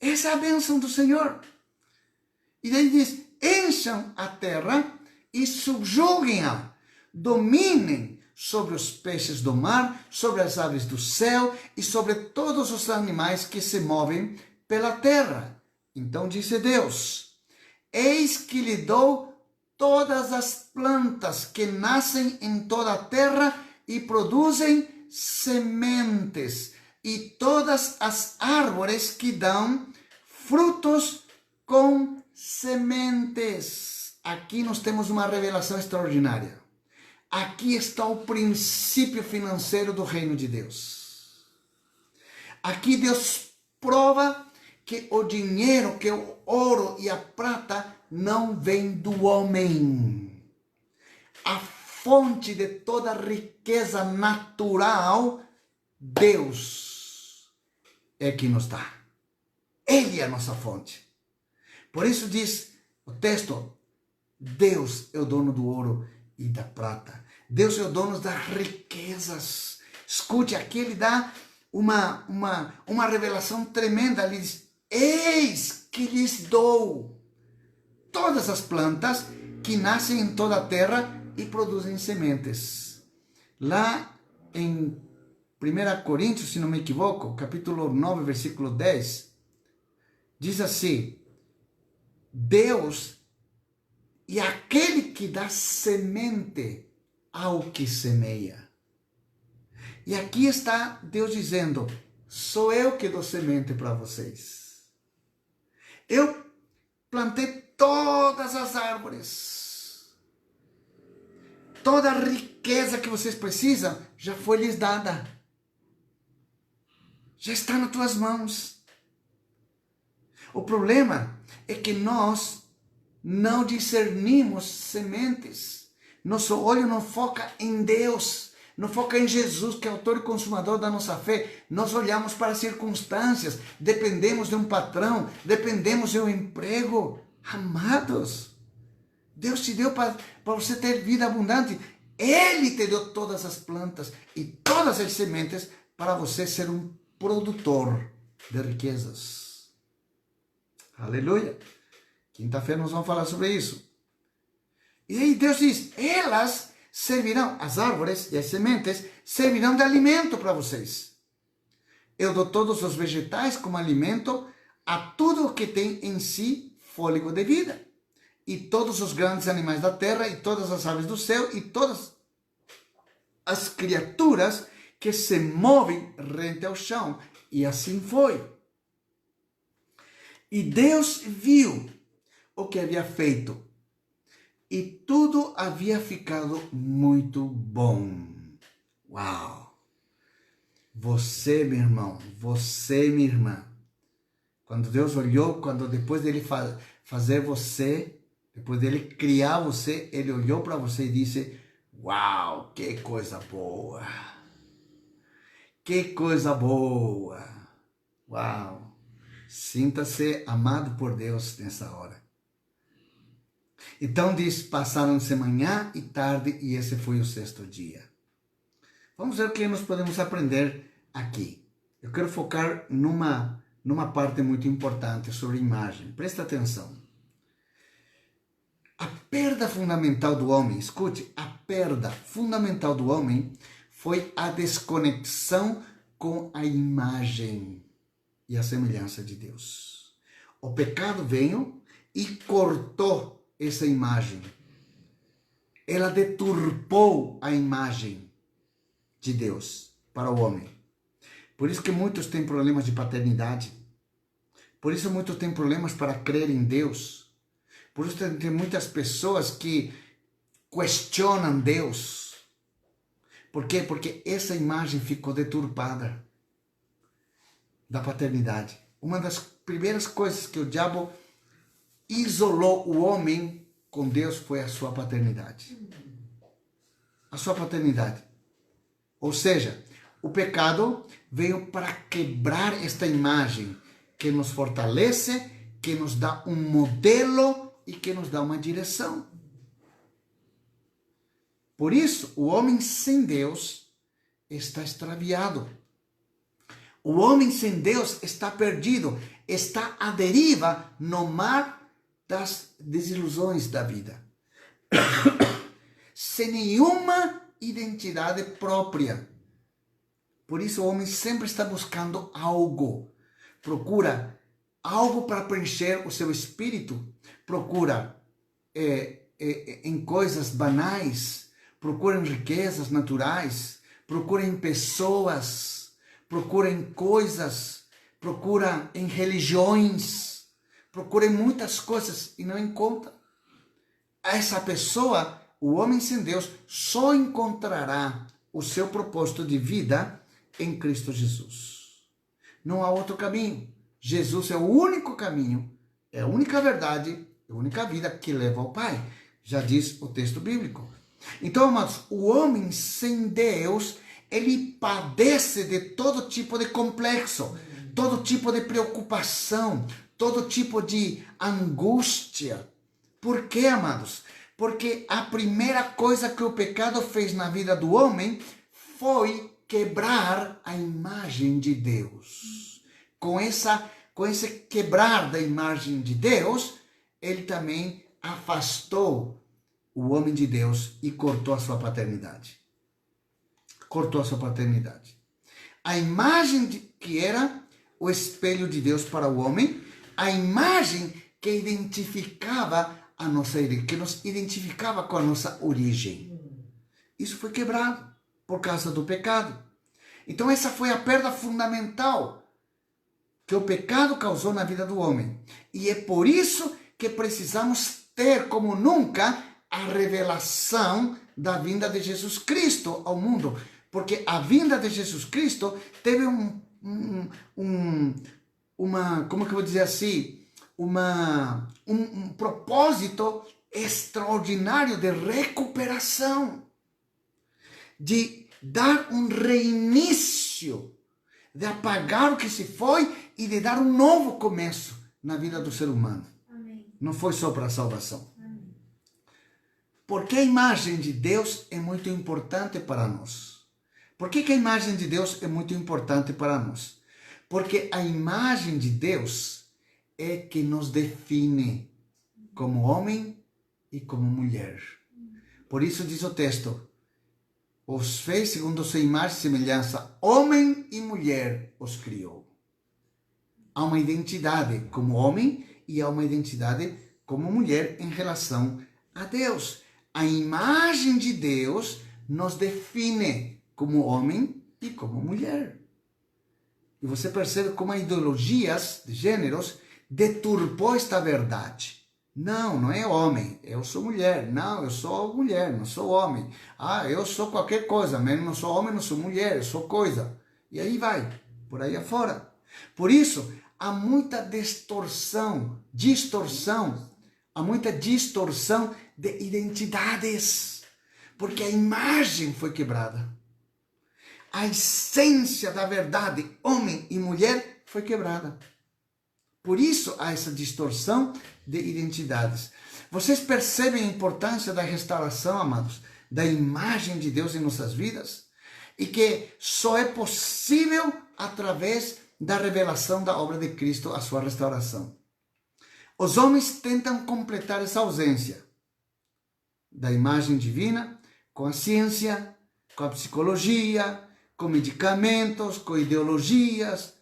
Essa é a bênção do Senhor. E daí diz: encham a terra e subjuguem-a, dominem sobre os peixes do mar, sobre as aves do céu e sobre todos os animais que se movem pela terra. Então disse Deus: eis que lhe dou todas as plantas que nascem em toda a terra e produzem sementes, e todas as árvores que dão frutos com sementes. Aqui nós temos uma revelação extraordinária. Aqui está o princípio financeiro do reino de Deus. Aqui Deus prova que o dinheiro, que o ouro e a prata não vem do homem. A fonte de toda riqueza natural, Deus é que nos dá. Ele é a nossa fonte. Por isso diz o texto: Deus é o dono do ouro e da prata. Deus é o dono das riquezas. Escute, aqui ele dá uma revelação tremenda. Ele diz: eis que lhes dou todas as plantas que nascem em toda a terra e produzem sementes. Lá em 1 Coríntios, se não me equivoco, capítulo 9, versículo 10, diz assim: Deus é aquele que dá semente ao que semeia. E aqui está Deus dizendo, sou eu que dou semente para vocês. Eu plantei todas as árvores. Toda a riqueza que vocês precisam já foi lhes dada. Já está nas tuas mãos. O problema é que nós não discernimos sementes. Nosso olho não foca em Deus, não foca em Jesus, que é autor e consumador da nossa fé. Nós olhamos para as circunstâncias, dependemos de um patrão, dependemos de um emprego. Amados, Deus te deu para você ter vida abundante. Ele te deu todas as plantas e todas as sementes para você ser um produtor de riquezas. Aleluia. Quinta-feira nós vamos falar sobre isso. E aí Deus diz, elas servirão, as árvores e as sementes, servirão de alimento para vocês. Eu dou todos os vegetais como alimento a tudo o que tem em si fôlego de vida. E todos os grandes animais da terra, e todas as aves do céu, e todas as criaturas que se movem rente ao chão. E assim foi. E Deus viu o que havia feito. E tudo havia ficado muito bom. Uau! Você, meu irmão, você, minha irmã, quando Deus olhou, quando depois dele fazer você, depois dele criar você, ele olhou para você e disse, uau, que coisa boa! Que coisa boa! Uau! Sinta-se amado por Deus nessa hora. Então diz, passaram-se manhã e tarde e esse foi o sexto dia. Vamos ver o que nós podemos aprender aqui. Eu quero focar numa parte muito importante sobre imagem. Presta atenção. A perda fundamental do homem, escute, a perda fundamental do homem foi a desconexão com a imagem e a semelhança de Deus. O pecado veio e cortou essa imagem. Ela deturpou a imagem de Deus para o homem. Por isso que muitos têm problemas de paternidade. Por isso muitos têm problemas para crer em Deus. Por isso tem muitas pessoas que questionam Deus. Por quê? Porque essa imagem ficou deturpada da paternidade. Uma das primeiras coisas que o diabo isolou o homem com Deus foi a sua paternidade. A sua paternidade. Ou seja, o pecado veio para quebrar esta imagem que nos fortalece, que nos dá um modelo e que nos dá uma direção. Por isso, o homem sem Deus está extraviado. O homem sem Deus está perdido, está à deriva no mar das desilusões da vida. Sem nenhuma identidade própria. Por isso o homem sempre está buscando algo. Procura algo para preencher o seu espírito. Procura em coisas banais. Procura em riquezas naturais. Procura em pessoas. Procura em coisas. Procura em religiões. Procura em muitas coisas e não encontra. Essa pessoa, o homem sem Deus, só encontrará o seu propósito de vida em Cristo Jesus. Não há outro caminho. Jesus é o único caminho, é a única verdade, é a única vida que leva ao Pai. Já diz o texto bíblico. Então, amados, o homem sem Deus, ele padece de todo tipo de complexo, todo tipo de preocupação, todo tipo de angústia. Por quê, amados? Porque a primeira coisa que o pecado fez na vida do homem foi quebrar a imagem de Deus. Com esse quebrar da imagem de Deus, ele também afastou o homem de Deus e cortou a sua paternidade. Cortou a sua paternidade. A imagem que era o espelho de Deus para o homem, a imagem que identificava a nossa, que nos identificava com a nossa origem. Isso foi quebrado por causa do pecado. Então essa foi a perda fundamental que o pecado causou na vida do homem. E é por isso que precisamos ter como nunca a revelação da vinda de Jesus Cristo ao mundo. Porque a vinda de Jesus Cristo teve como que eu vou dizer assim, um propósito extraordinário de recuperação, de dar um reinício, de apagar o que se foi e de dar um novo começo na vida do ser humano. Amém. Não foi só para a salvação. Amém. Porque a imagem de Deus é muito importante para nós. Por que a imagem de Deus é muito importante para nós? Porque a imagem de Deus é que nos define como homem e como mulher. Por isso diz o texto, os fez segundo sua imagem e semelhança, homem e mulher os criou. Há uma identidade como homem e há uma identidade como mulher em relação a Deus. A imagem de Deus nos define como homem e como mulher. E você percebe como as ideologias de gêneros deturpou esta verdade. Não, não é homem, eu sou mulher. Não, eu sou mulher, não sou homem. Ah, eu sou qualquer coisa, mas não sou homem, não sou mulher, eu sou coisa. E aí vai, por aí afora. Por isso, há muita distorção de identidades. Porque a imagem foi quebrada. A essência da verdade, homem e mulher, foi quebrada. Por isso há essa distorção de identidades. Vocês percebem a importância da restauração, amados, da imagem de Deus em nossas vidas? E que só é possível através da revelação da obra de Cristo, a sua restauração. Os homens tentam completar essa ausência da imagem divina com a ciência, com a psicologia, com medicamentos, com ideologias.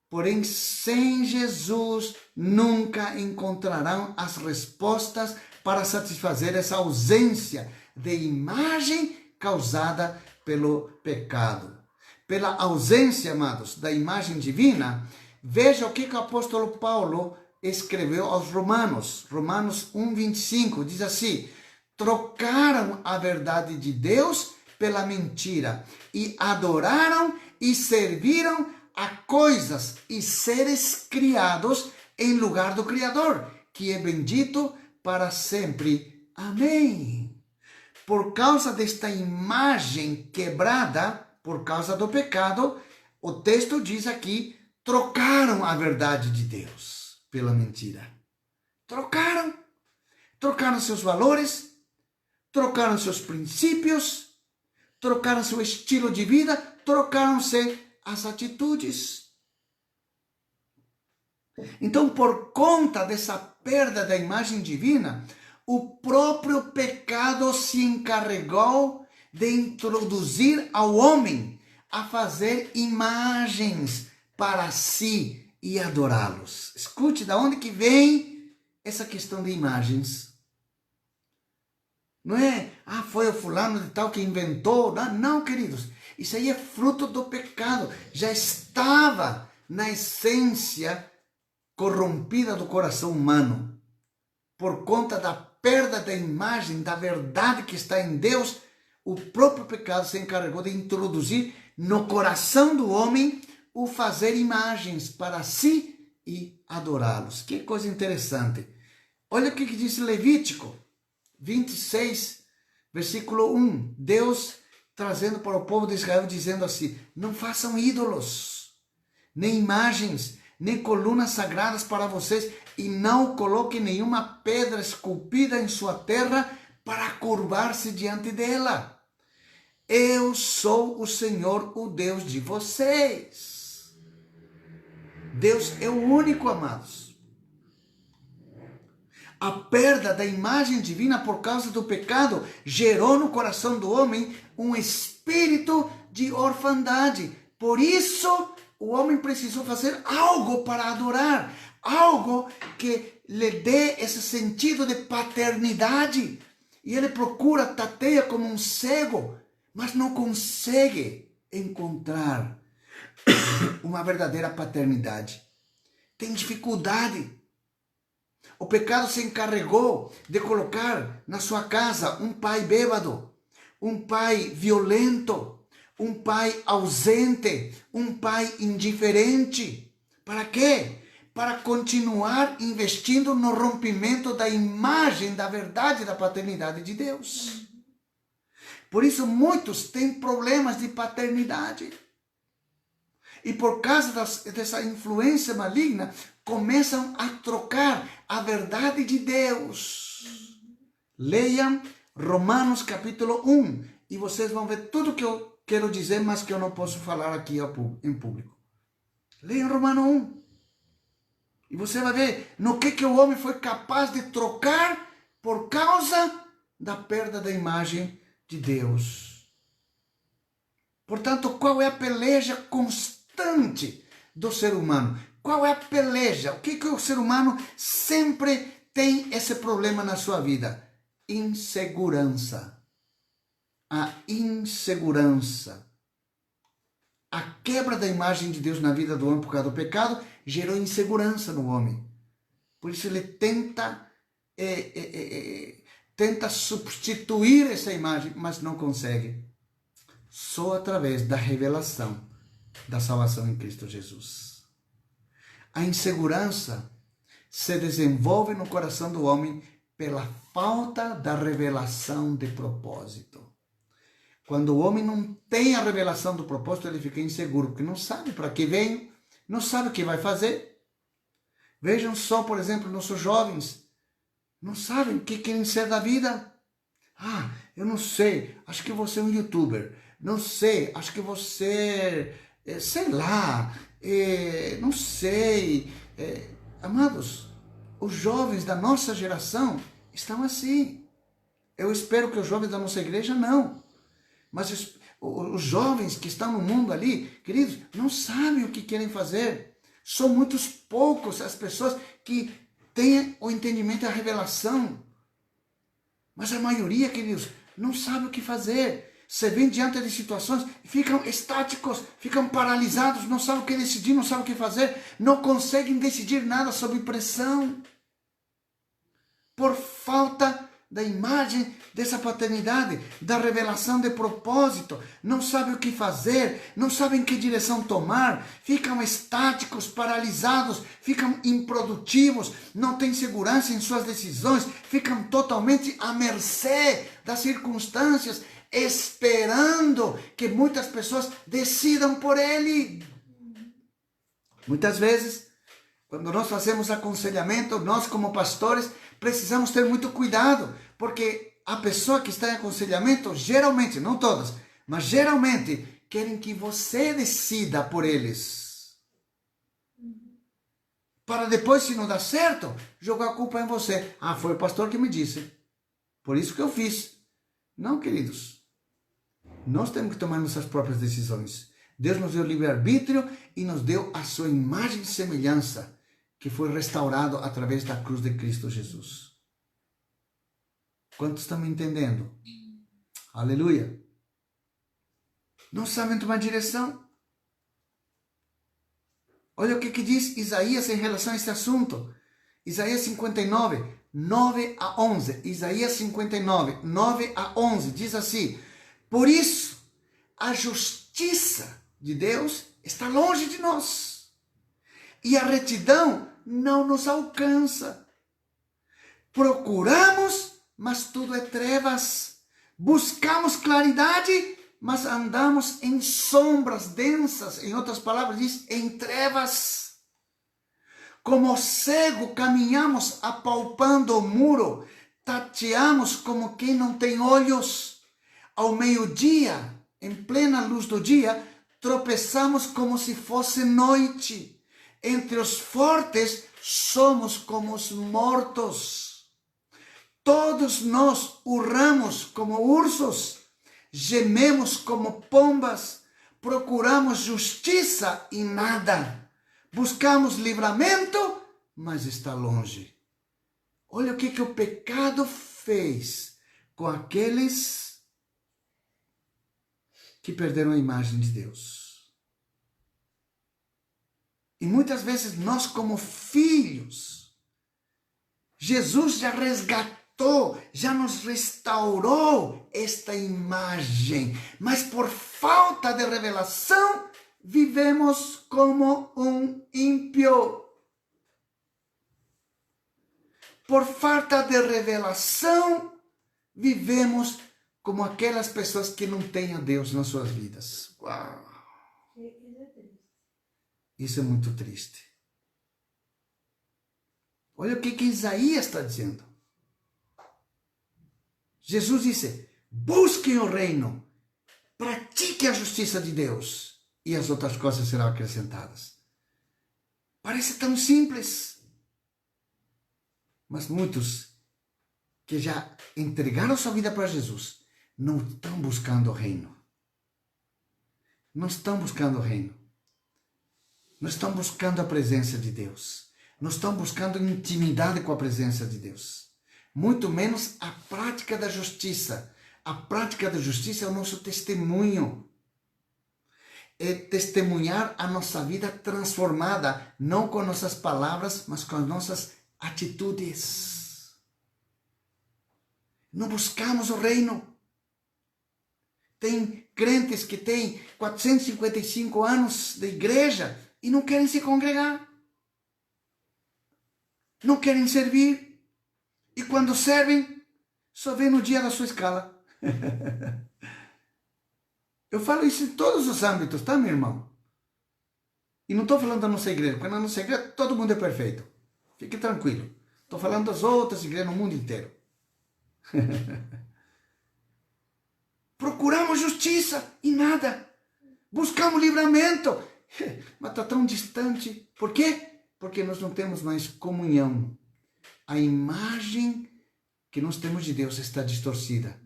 Porém, sem Jesus, nunca encontrarão as respostas para satisfazer essa ausência de imagem causada pelo pecado. Pela ausência, amados, da imagem divina, veja o que o apóstolo Paulo escreveu aos Romanos. Romanos 1:25 diz assim: trocaram a verdade de Deus pela mentira e adoraram e serviram a coisas e seres criados em lugar do Criador, que é bendito para sempre. Amém. Por causa desta imagem quebrada, por causa do pecado, o texto diz aqui, trocaram a verdade de Deus pela mentira. Trocaram. Trocaram seus valores, trocaram seus princípios, trocaram seu estilo de vida, trocaram-se as atitudes. Então, por conta dessa perda da imagem divina, o próprio pecado se encarregou de introduzir ao homem a fazer imagens para si e adorá-los. Escute, da onde que vem essa questão de imagens? Não é, foi o fulano de tal que inventou. Não, queridos. Isso aí é fruto do pecado. Já estava na essência corrompida do coração humano. Por conta da perda da imagem, da verdade que está em Deus, o próprio pecado se encarregou de introduzir no coração do homem o fazer imagens para si e adorá-los. Que coisa interessante. Olha o que diz Levítico 26, versículo 1. Deus trazendo para o povo de Israel, dizendo assim: não façam ídolos, nem imagens, nem colunas sagradas para vocês, e não coloquem nenhuma pedra esculpida em sua terra para curvar-se diante dela. Eu sou o Senhor, o Deus de vocês. Deus é o único, amados. A perda da imagem divina por causa do pecado gerou no coração do homem um espírito de orfandade. Por isso, o homem precisou fazer algo para adorar, algo que lhe dê esse sentido de paternidade. E ele procura, tateia como um cego, mas não consegue encontrar uma verdadeira paternidade. Tem dificuldade. O pecado se encarregou de colocar na sua casa um pai bêbado, um pai violento, um pai ausente, um pai indiferente. Para quê? Para continuar investindo no rompimento da imagem, da verdade da paternidade de Deus. Por isso muitos têm problemas de paternidade. E por causa dessa influência maligna, começam a trocar a verdade de Deus. Leiam Romanos capítulo 1 e vocês vão ver tudo que eu quero dizer, mas que eu não posso falar aqui em público. Leiam Romanos 1. E você vai ver no que o homem foi capaz de trocar por causa da perda da imagem de Deus. Portanto, qual é a peleja constante do ser humano? Qual é a peleja? O que o ser humano sempre tem esse problema na sua vida? Insegurança. A insegurança. A quebra da imagem de Deus na vida do homem por causa do pecado gerou insegurança no homem. Por isso ele tenta substituir essa imagem, mas não consegue. Só através da revelação da salvação em Cristo Jesus. A insegurança se desenvolve no coração do homem pela falta da revelação de propósito. Quando o homem não tem a revelação do propósito, ele fica inseguro, porque não sabe para que veio, não sabe o que vai fazer. Vejam só, por exemplo, nossos jovens, não sabem o que querem ser da vida. Ah, eu não sei, acho que você é um youtuber. Não sei, acho que você, sei lá, não sei. Amados, os jovens da nossa geração estão assim. Eu espero que os jovens da nossa igreja não. Mas os jovens que estão no mundo ali, queridos, não sabem o que querem fazer. São muitos poucos as pessoas que têm o entendimento e a revelação. Mas a maioria, queridos, não sabe o que fazer. Você vem diante de situações, ficam estáticos, ficam paralisados, não sabem o que decidir, não sabem o que fazer, não conseguem decidir nada sob pressão. Por falta da imagem dessa paternidade, da revelação de propósito, não sabem o que fazer, não sabem que direção tomar, ficam estáticos, paralisados, ficam improdutivos, não têm segurança em suas decisões, ficam totalmente à mercê das circunstâncias, esperando que muitas pessoas decidam por ele. Muitas vezes, quando nós fazemos aconselhamento, nós como pastores, precisamos ter muito cuidado, porque a pessoa que está em aconselhamento, geralmente, não todas, mas geralmente, querem que você decida por eles. Para depois, se não dá certo, jogar a culpa em você. Ah, foi o pastor que me disse. Por isso que eu fiz. Não, queridos. Nós temos que tomar nossas próprias decisões. Deus nos deu livre-arbítrio e nos deu a sua imagem e semelhança, que foi restaurado através da cruz de Cristo Jesus. Quantos estão me entendendo? Aleluia. Não sabem tomar direção. Olha o que diz Isaías em relação a esse assunto. Isaías 59, 9 a 11. Isaías 59, 9 a 11. Diz assim: por isso, a justiça de Deus está longe de nós. E a retidão não nos alcança. Procuramos, mas tudo é trevas. Buscamos claridade, mas andamos em sombras densas. Em outras palavras, diz, em trevas. Como cego, caminhamos apalpando o muro. Tateamos como quem não tem olhos. Ao meio-dia, em plena luz do dia, tropeçamos como se fosse noite. Entre os fortes, somos como os mortos. Todos nós urramos como ursos, gememos como pombas, procuramos justiça e nada. Buscamos livramento, mas está longe. Olha o que o pecado fez com aqueles que perderam a imagem de Deus. E muitas vezes nós, como filhos, Jesus já resgatou, já nos restaurou esta imagem, mas por falta de revelação, vivemos como um ímpio. Por falta de revelação, vivemos como aquelas pessoas que não têm a Deus nas suas vidas. Uau! Isso é muito triste. Olha o que Isaías está dizendo. Jesus disse, busquem o reino, pratiquem a justiça de Deus e as outras coisas serão acrescentadas. Parece tão simples. Mas muitos que já entregaram sua vida para Jesus não estão buscando o reino. Não estão buscando o reino. Não estão buscando a presença de Deus. Não estão buscando intimidade com a presença de Deus. Muito menos a prática da justiça. A prática da justiça é o nosso testemunho. É testemunhar a nossa vida transformada, não com nossas palavras, mas com as nossas atitudes. Não buscamos o reino. Tem crentes que têm 455 anos de igreja e não querem se congregar. Não querem servir. E quando servem, só vem no dia da sua escala. Eu falo isso em todos os âmbitos, tá, meu irmão? E não estou falando da nossa igreja, porque na nossa igreja todo mundo é perfeito. Fique tranquilo. Estou falando das outras igrejas no mundo inteiro. Procuramos justiça e nada. Buscamos livramento, mas está tão distante. Por quê? Porque nós não temos mais comunhão. A imagem que nós temos de Deus está distorcida.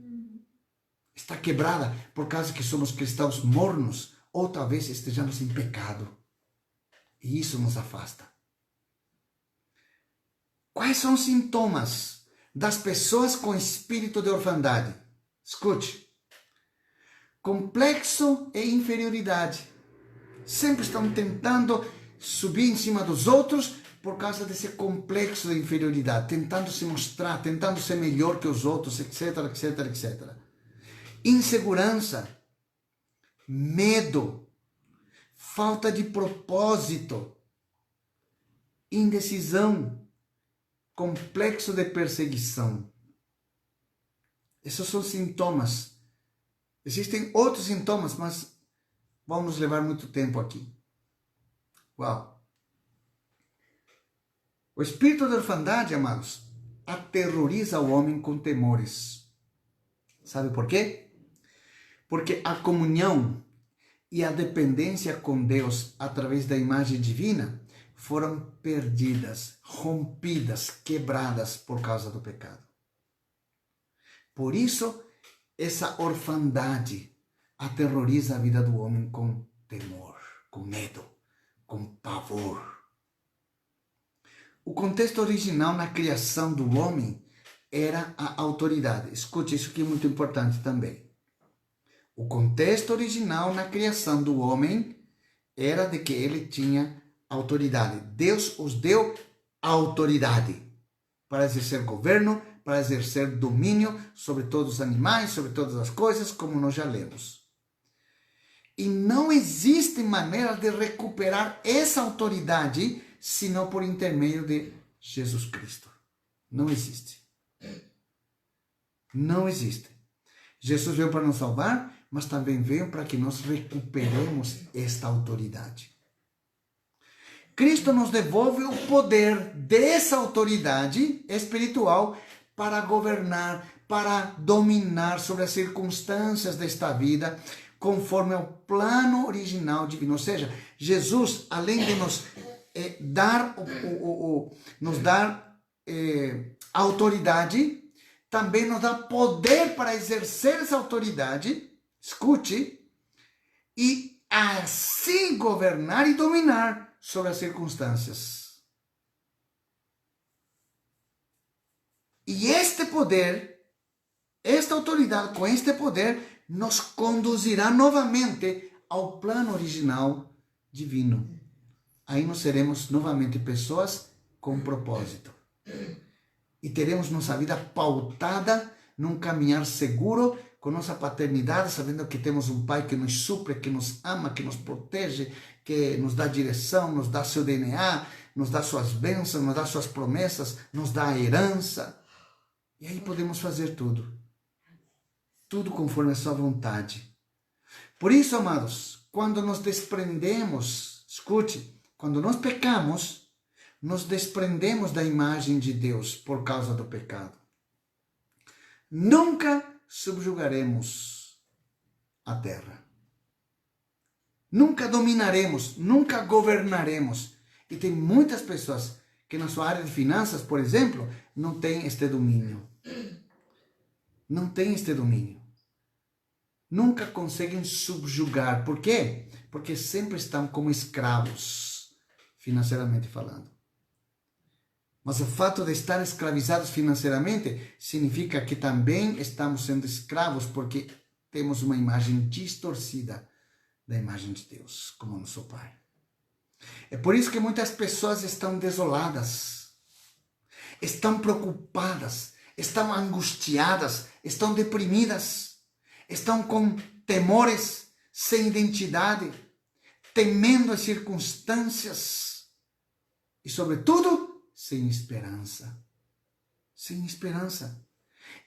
Está quebrada por causa que somos cristãos mornos ou talvez estejamos em pecado. E isso nos afasta. Quais são os sintomas das pessoas com espírito de orfandade? Escute. Complexo e inferioridade. Sempre estão tentando subir em cima dos outros por causa desse complexo de inferioridade, tentando se mostrar, tentando ser melhor que os outros, etc, etc, etc. Insegurança, medo, falta de propósito, indecisão, complexo de perseguição. Esses são sintomas. Existem outros sintomas, mas vão nos levar muito tempo aqui. Uau! O espírito da orfandade, amados, aterroriza o homem com temores. Sabe por quê? Porque a comunhão e a dependência com Deus através da imagem divina foram perdidas, rompidas, quebradas por causa do pecado. Por isso, essa orfandade aterroriza a vida do homem com temor, com medo, com pavor. O contexto original na criação do homem era a autoridade. Escute, isso aqui é muito importante também. O contexto original na criação do homem era de que ele tinha autoridade. Deus os deu autoridade para exercer governo, para exercer domínio sobre todos os animais, sobre todas as coisas, como nós já lemos. E não existe maneira de recuperar essa autoridade senão por intermédio de Jesus Cristo. Não existe. Não existe. Jesus veio para nos salvar, mas também veio para que nós recuperemos esta autoridade. Cristo nos devolve o poder dessa autoridade espiritual para governar, para dominar sobre as circunstâncias desta vida, conforme ao plano original divino. Ou seja, Jesus, além de nos dar autoridade, também nos dá poder para exercer essa autoridade, escute, e assim governar e dominar sobre as circunstâncias. E este poder esta autoridade, com este poder, nos conduzirá novamente ao plano original divino. Aí nós seremos novamente pessoas com propósito. E teremos nossa vida pautada num caminhar seguro, com nossa paternidade, sabendo que temos um Pai que nos supre, que nos ama, que nos protege, que nos dá direção, nos dá seu DNA, nos dá suas bênçãos, nos dá suas promessas, nos dá a herança. E aí podemos fazer tudo. Tudo conforme a sua vontade. Por isso, amados, quando nos desprendemos, escute, quando nós pecamos, nos desprendemos da imagem de Deus por causa do pecado. Nunca subjugaremos a terra. Nunca dominaremos, nunca governaremos. E tem muitas pessoas que na sua área de finanças, por exemplo, não têm este domínio. Não têm este domínio. Nunca conseguem subjugar. Por quê? Porque sempre estão como escravos, financeiramente falando. Mas o fato de estar escravizados financeiramente significa que também estamos sendo escravos porque temos uma imagem distorcida da imagem de Deus, como nosso Pai. É por isso que muitas pessoas estão desoladas, estão preocupadas, estão angustiadas, estão deprimidas, estão com temores, sem identidade, temendo as circunstâncias e, sobretudo, sem esperança. Sem esperança.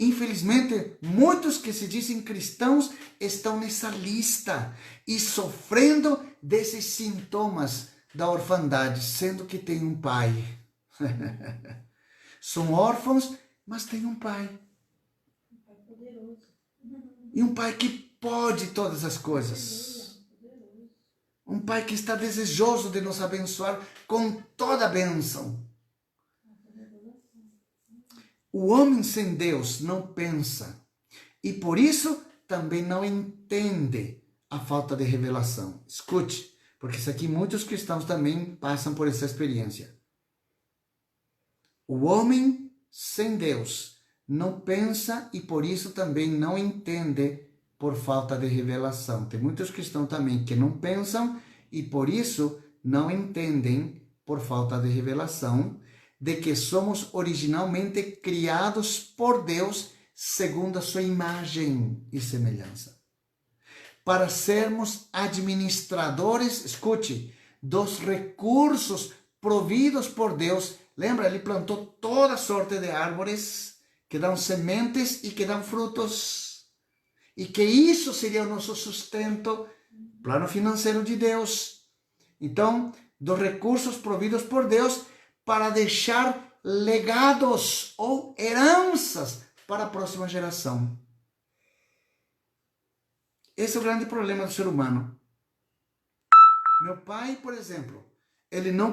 Infelizmente, muitos que se dizem cristãos estão nessa lista e sofrendo desses sintomas da orfandade, sendo que tem um pai. São órfãos, mas tem um pai. Um pai poderoso. E um pai que pode todas as coisas. Um pai que está desejoso de nos abençoar com toda a bênção. O homem sem Deus não pensa e por isso também não entende a falta de revelação. Escute, porque isso aqui muitos cristãos também passam por essa experiência. O homem sem Deus não pensa e por isso também não entende por falta de revelação. Tem muitos cristãos também que não pensam e por isso não entendem por falta de revelação de que somos originalmente criados por Deus segundo a sua imagem e semelhança. Para sermos administradores, escute, dos recursos providos por Deus. Lembra, ele plantou toda sorte de árvores que dão sementes e que dão frutos. E que isso seria o nosso sustento, plano financeiro de Deus. Então, dos recursos providos por Deus, para deixar legados ou heranças para a próxima geração. Esse é o grande problema do ser humano. Meu pai, por exemplo, ele não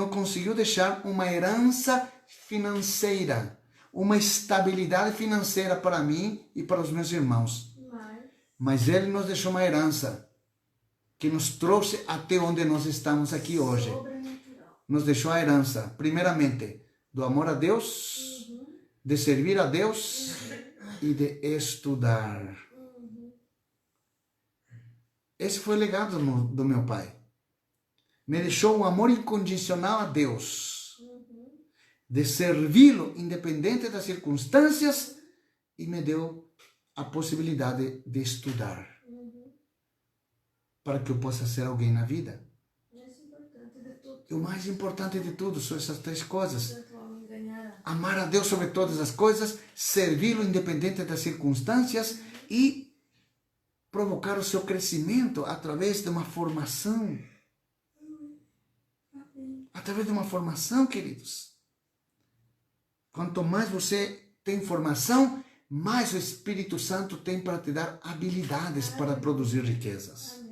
conseguiu deixar uma herança financeira, uma estabilidade financeira para mim e para os meus irmãos. Mas ele nos deixou uma herança que nos trouxe até onde nós estamos aqui hoje. Nos deixou a herança, primeiramente, do amor a Deus, de servir a Deus e de estudar. Esse foi o legado do meu pai. Me deixou um amor incondicional a Deus, de servi-lo independente das circunstâncias e me deu a possibilidade de estudar para que eu possa ser alguém na vida. O mais importante de tudo são essas três coisas. Amar a Deus sobre todas as coisas, servi-lo independente das circunstâncias e provocar o seu crescimento através de uma formação. Através de uma formação, queridos. Quanto mais você tem formação, mais o Espírito Santo tem para te dar habilidades para produzir riquezas.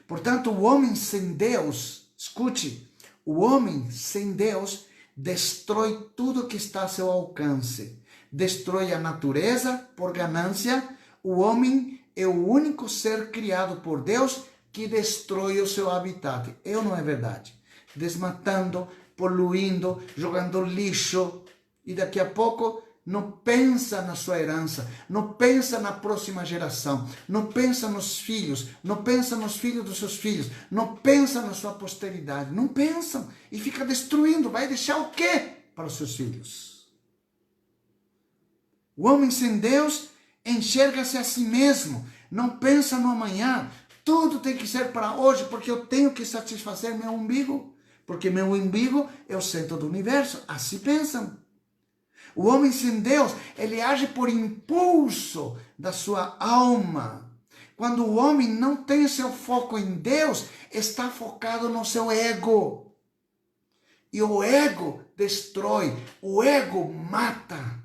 Portanto, o homem sem Deus, escute, o homem sem Deus destrói tudo que está a seu alcance. Destrói a natureza por ganância. O homem é o único ser criado por Deus que destrói o seu habitat. É ou não é verdade? Desmatando, poluindo, jogando lixo. E daqui a pouco não pensa na sua herança, não pensa na próxima geração, não pensa nos filhos, não pensa nos filhos dos seus filhos, não pensa na sua posteridade, não pensam e fica destruindo. Vai deixar o quê para os seus filhos? O homem sem Deus enxerga-se a si mesmo, não pensa no amanhã. Tudo tem que ser para hoje, porque eu tenho que satisfazer meu umbigo, porque meu umbigo é o centro do universo. Assim pensam. O homem sem Deus, ele age por impulso da sua alma. Quando o homem não tem seu foco em Deus, está focado no seu ego. E o ego destrói, o ego mata.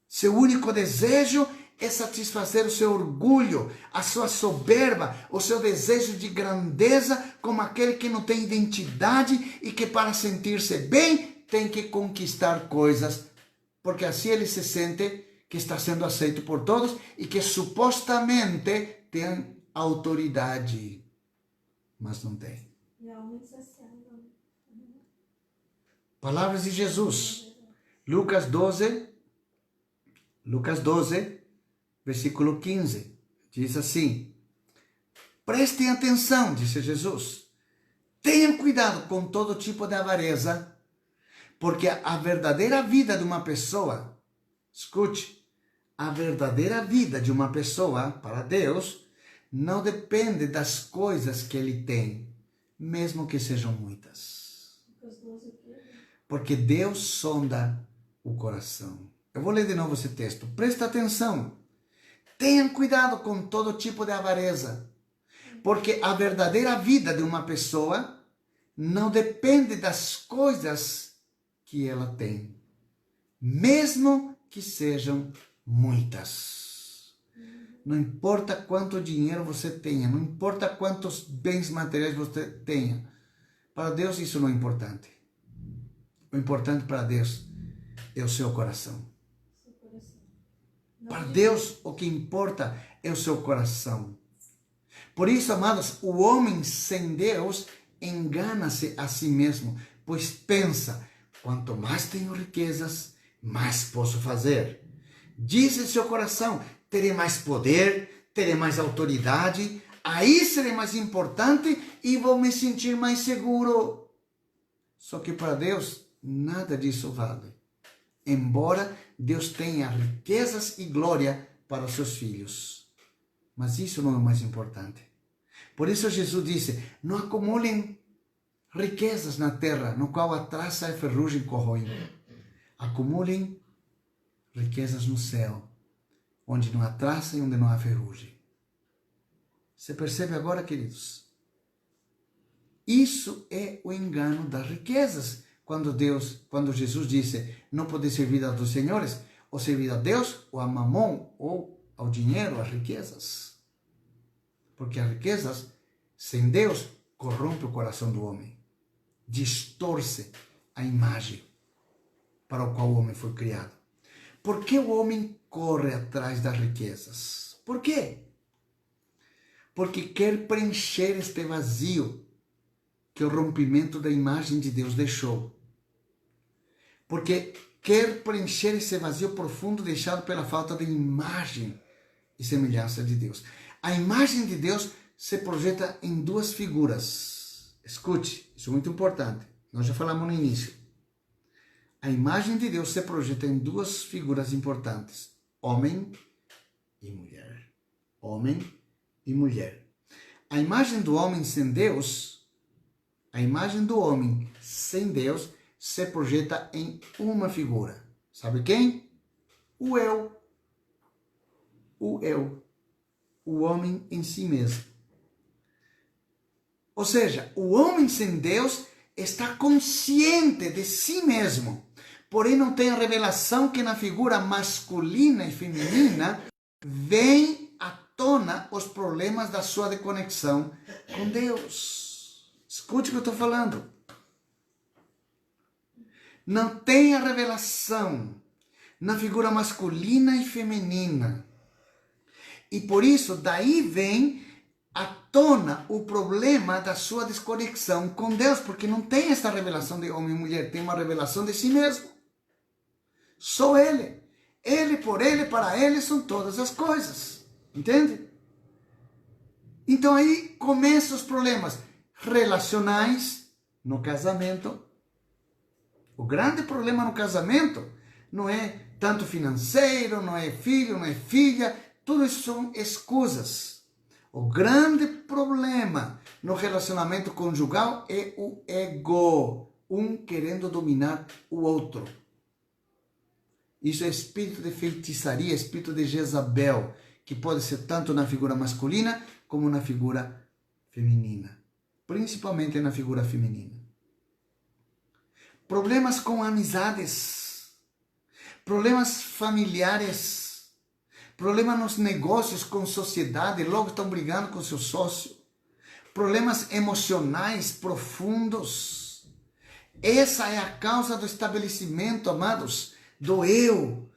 Seu único desejo é satisfazer o seu orgulho, a sua soberba, o seu desejo de grandeza, como aquele que não tem identidade e que para sentir-se bem tem que conquistar coisas, porque assim ele se sente que está sendo aceito por todos e que supostamente tem autoridade, mas não tem. Palavras de Jesus, Lucas 12, versículo 15, diz assim: prestem atenção, disse Jesus, tenham cuidado com todo tipo de avareza, porque a verdadeira vida de uma pessoa, escute, a verdadeira vida de uma pessoa para Deus não depende das coisas que ele tem, mesmo que sejam muitas. Porque Deus sonda o coração. Eu vou ler de novo esse texto. Presta atenção. Tenham cuidado com todo tipo de avareza, porque a verdadeira vida de uma pessoa não depende das coisas que ela tem, mesmo que sejam muitas. Não importa quanto dinheiro você tenha, não importa quantos bens materiais você tenha, para Deus isso não é importante. O importante para Deus é o seu coração. Para Deus o que importa é o seu coração. Por isso, amados, o homem sem Deus engana-se a si mesmo, pois pensa: quanto mais tenho riquezas, mais posso fazer. Diz em seu coração: terei mais poder, terei mais autoridade, aí serei mais importante e vou me sentir mais seguro. Só que para Deus, nada disso vale. Embora Deus tenha riquezas e glória para os seus filhos. Mas isso não é o mais importante. Por isso Jesus disse: não acumulem riquezas na terra, no qual a traça e a ferrugem corroem. Acumulem riquezas no céu, onde não há traça e onde não há ferrugem. Você percebe agora, queridos? Isso é o engano das riquezas. Quando Jesus disse: não pode servir a dois senhores, ou servir a Deus, ou a mamon, ou ao dinheiro, às riquezas. Porque as riquezas, sem Deus, corrompe o coração do homem. Distorce a imagem para o qual o homem foi criado. Por que o homem corre atrás das riquezas? Por quê? Porque quer preencher este vazio que o rompimento da imagem de Deus deixou. Porque quer preencher esse vazio profundo deixado pela falta de imagem e semelhança de Deus. A imagem de Deus se projeta em duas figuras. Escute, isso é muito importante. Nós já falamos no início. A imagem de Deus se projeta em duas figuras importantes: homem e mulher. Homem e mulher. A imagem do homem sem Deus, se projeta em uma figura. Sabe quem? O eu. O eu. O homem em si mesmo. Ou seja, o homem sem Deus está consciente de si mesmo, porém não tem a revelação que na figura masculina e feminina vem à tona os problemas da sua desconexão com Deus. Escute o que eu estou falando. Não tem a revelação na figura masculina e feminina. E por isso, daí vem à tona o problema da sua desconexão com Deus, porque não tem essa revelação de homem e mulher, tem uma revelação de si mesmo. Só Ele. Ele, por Ele, para Ele são todas as coisas. Entende? Então aí começam os problemas relacionais no casamento. O grande problema no casamento não é tanto financeiro, não é filho, não é filha, tudo isso são escusas. O grande problema no relacionamento conjugal é o ego, um querendo dominar o outro. Isso é espírito de feitiçaria, espírito de Jezabel, que pode ser tanto na figura masculina como na figura feminina, principalmente na figura feminina. Problemas com amizades, problemas familiares, problemas nos negócios com sociedade, logo estão brigando com seu sócio, problemas emocionais profundos. Essa é a causa do estabelecimento, amados, do eu.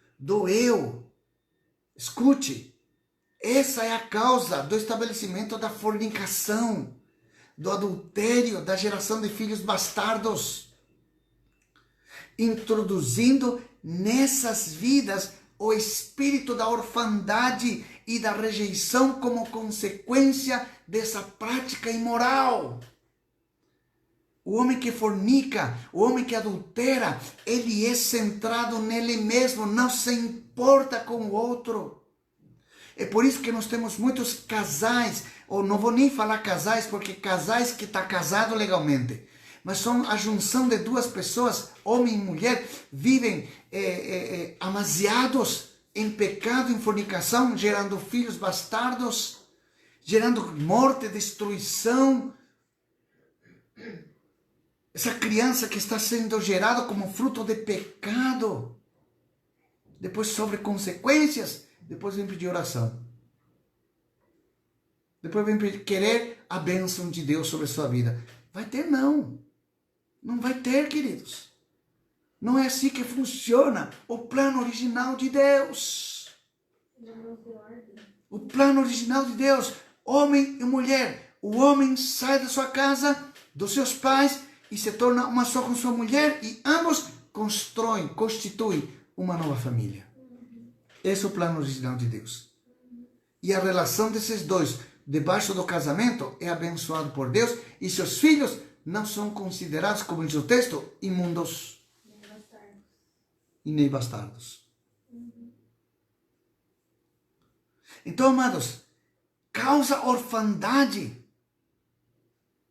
Escute, essa é a causa do estabelecimento da fornicação, do adultério, da geração de filhos bastardos, introduzindo nessas vidas o espírito da orfandade e da rejeição como consequência dessa prática imoral. O homem que fornica, o homem que adultera, ele é centrado nele mesmo, não se importa com o outro. É por isso que nós temos muitos casais, ou não vou nem falar casais, porque casais que estão casados legalmente, mas são a junção de duas pessoas, homem e mulher, vivem amaziados em pecado, em fornicação, gerando filhos bastardos, gerando morte, destruição. Essa criança que está sendo gerada como fruto de pecado, depois sofre consequências, depois vem pedir oração. Depois vem querer a bênção de Deus sobre a sua vida. Vai ter não. Não vai ter, queridos. Não é assim que funciona o plano original de Deus. O plano original de Deus, homem e mulher. O homem sai da sua casa, dos seus pais, e se torna uma só com sua mulher, e ambos constituem uma nova família. Esse é o plano original de Deus. E a relação desses dois, debaixo do casamento, é abençoado por Deus, e seus filhos não são considerados, como diz o texto, imundos e nem bastardos. Então, amados, causa orfandade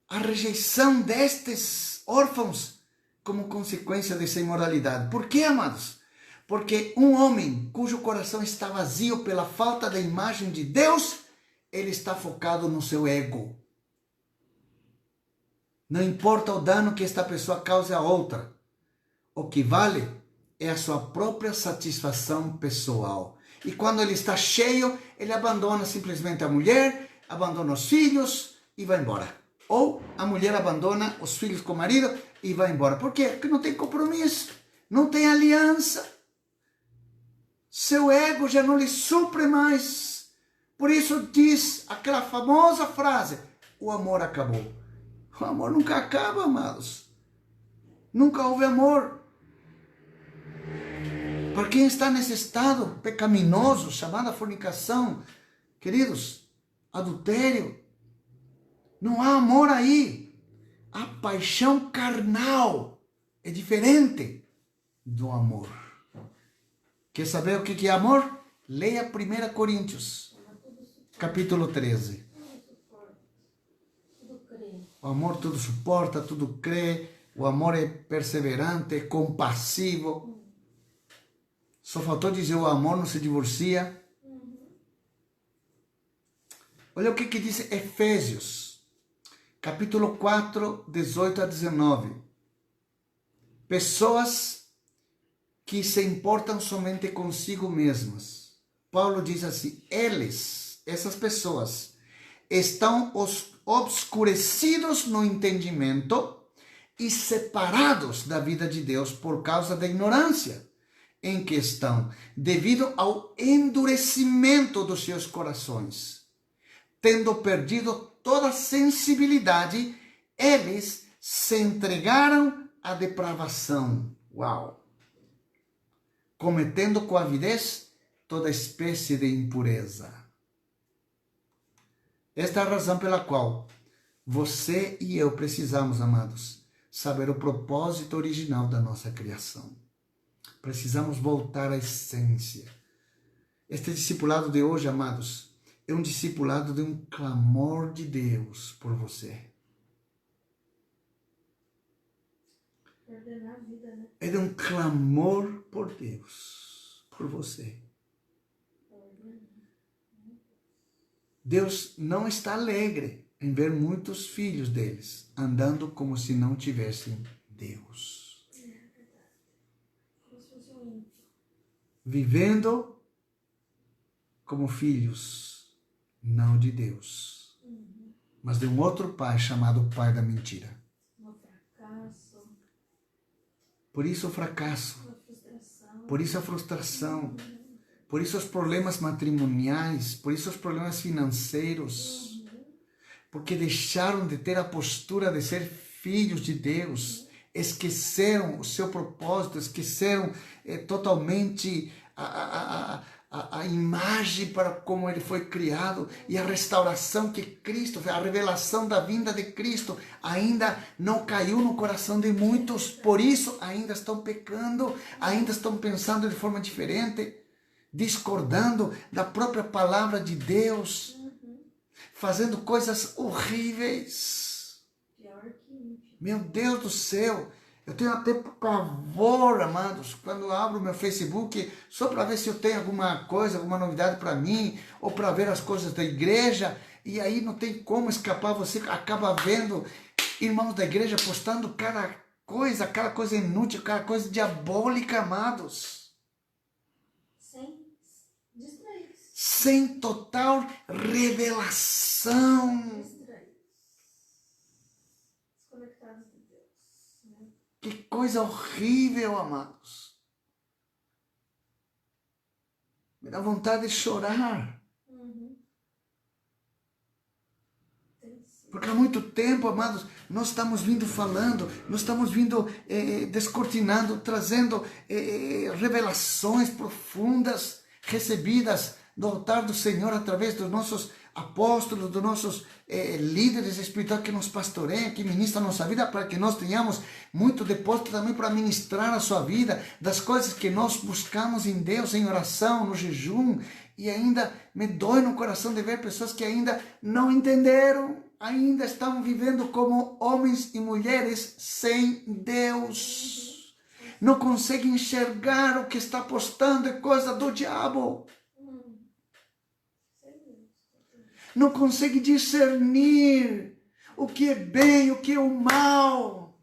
a rejeição destes órfãos como consequência dessa imoralidade. Por quê, amados? Porque um homem cujo coração está vazio pela falta da imagem de Deus, ele está focado no seu ego. Não importa o dano que esta pessoa cause a outra. O que vale é a sua própria satisfação pessoal. E quando ele está cheio, ele abandona simplesmente a mulher, abandona os filhos e vai embora. Ou a mulher abandona os filhos com o marido e vai embora. Por quê? Porque não tem compromisso, não tem aliança. Seu ego já não lhe supre mais. Por isso diz aquela famosa frase, o amor acabou. O amor nunca acaba, amados. Nunca houve amor. Para quem está nesse estado pecaminoso, chamado fornicação, queridos, adultério, não há amor aí. A paixão carnal é diferente do amor. Quer saber o que é amor? Leia 1 Coríntios, capítulo 13. O amor tudo suporta, tudo crê. O amor é perseverante, é compassivo. Só faltou dizer o amor não se divorcia. Olha o que diz Efésios, capítulo 4, 18 a 19. Pessoas que se importam somente consigo mesmas. Paulo diz assim, essas pessoas, estão obscurecidos no entendimento e separados da vida de Deus por causa da ignorância em que estão, devido ao endurecimento dos seus corações. Tendo perdido toda sensibilidade, eles se entregaram à depravação. Uau! cometendo com avidez toda espécie de impureza. Esta é a razão pela qual você e eu precisamos, amados, saber o propósito original da nossa criação. Precisamos voltar à essência. Este discipulado de hoje, amados, é um discipulado de um clamor de Deus por você. Ordenar a vida, né? É de um clamor por Deus, por você. Deus não está alegre em ver muitos filhos deles andando como se não tivessem Deus. Como se fosse um ímpio. Vivendo como filhos, não de Deus, mas de um outro pai chamado pai da mentira. Um fracasso. Por isso o fracasso, Uma frustração. por isso a frustração, por isso os problemas matrimoniais, por isso os problemas financeiros, porque deixaram de ter a postura de ser filhos de Deus, esqueceram o seu propósito, esqueceram totalmente a imagem para como ele foi criado e a restauração que Cristo, a revelação da vinda de Cristo ainda não caiu no coração de muitos, por isso ainda estão pecando, ainda estão pensando de forma diferente, discordando da própria palavra de Deus, fazendo coisas horríveis. Pior que ímpio. Meu Deus do céu, eu tenho até pavor, amados, quando eu abro meu Facebook, só para ver se eu tenho alguma coisa, alguma novidade para mim, ou para ver as coisas da igreja, e aí não tem como escapar, você acaba vendo irmãos da igreja postando cada coisa inútil, cada coisa diabólica, amados. Distraídos. Sem total revelação. Distraídos. Desconectados de Deus. Né? Que coisa horrível, amados. Me dá vontade de chorar. Porque há muito tempo, amados, nós estamos vindo falando, nós estamos vindo descortinando, trazendo revelações profundas recebidas do altar do Senhor através dos nossos apóstolos, dos nossos líderes espirituais que nos pastoreiam, que ministram a nossa vida, para que nós tenhamos muito depósito também para ministrar a sua vida, das coisas que nós buscamos em Deus, em oração, no jejum, e ainda me dói no coração de ver pessoas que ainda não entenderam, ainda estão vivendo como homens e mulheres sem Deus. Não conseguem enxergar o que está postando, é coisa do diabo. Não consegue discernir o que é bem, o que é o mal.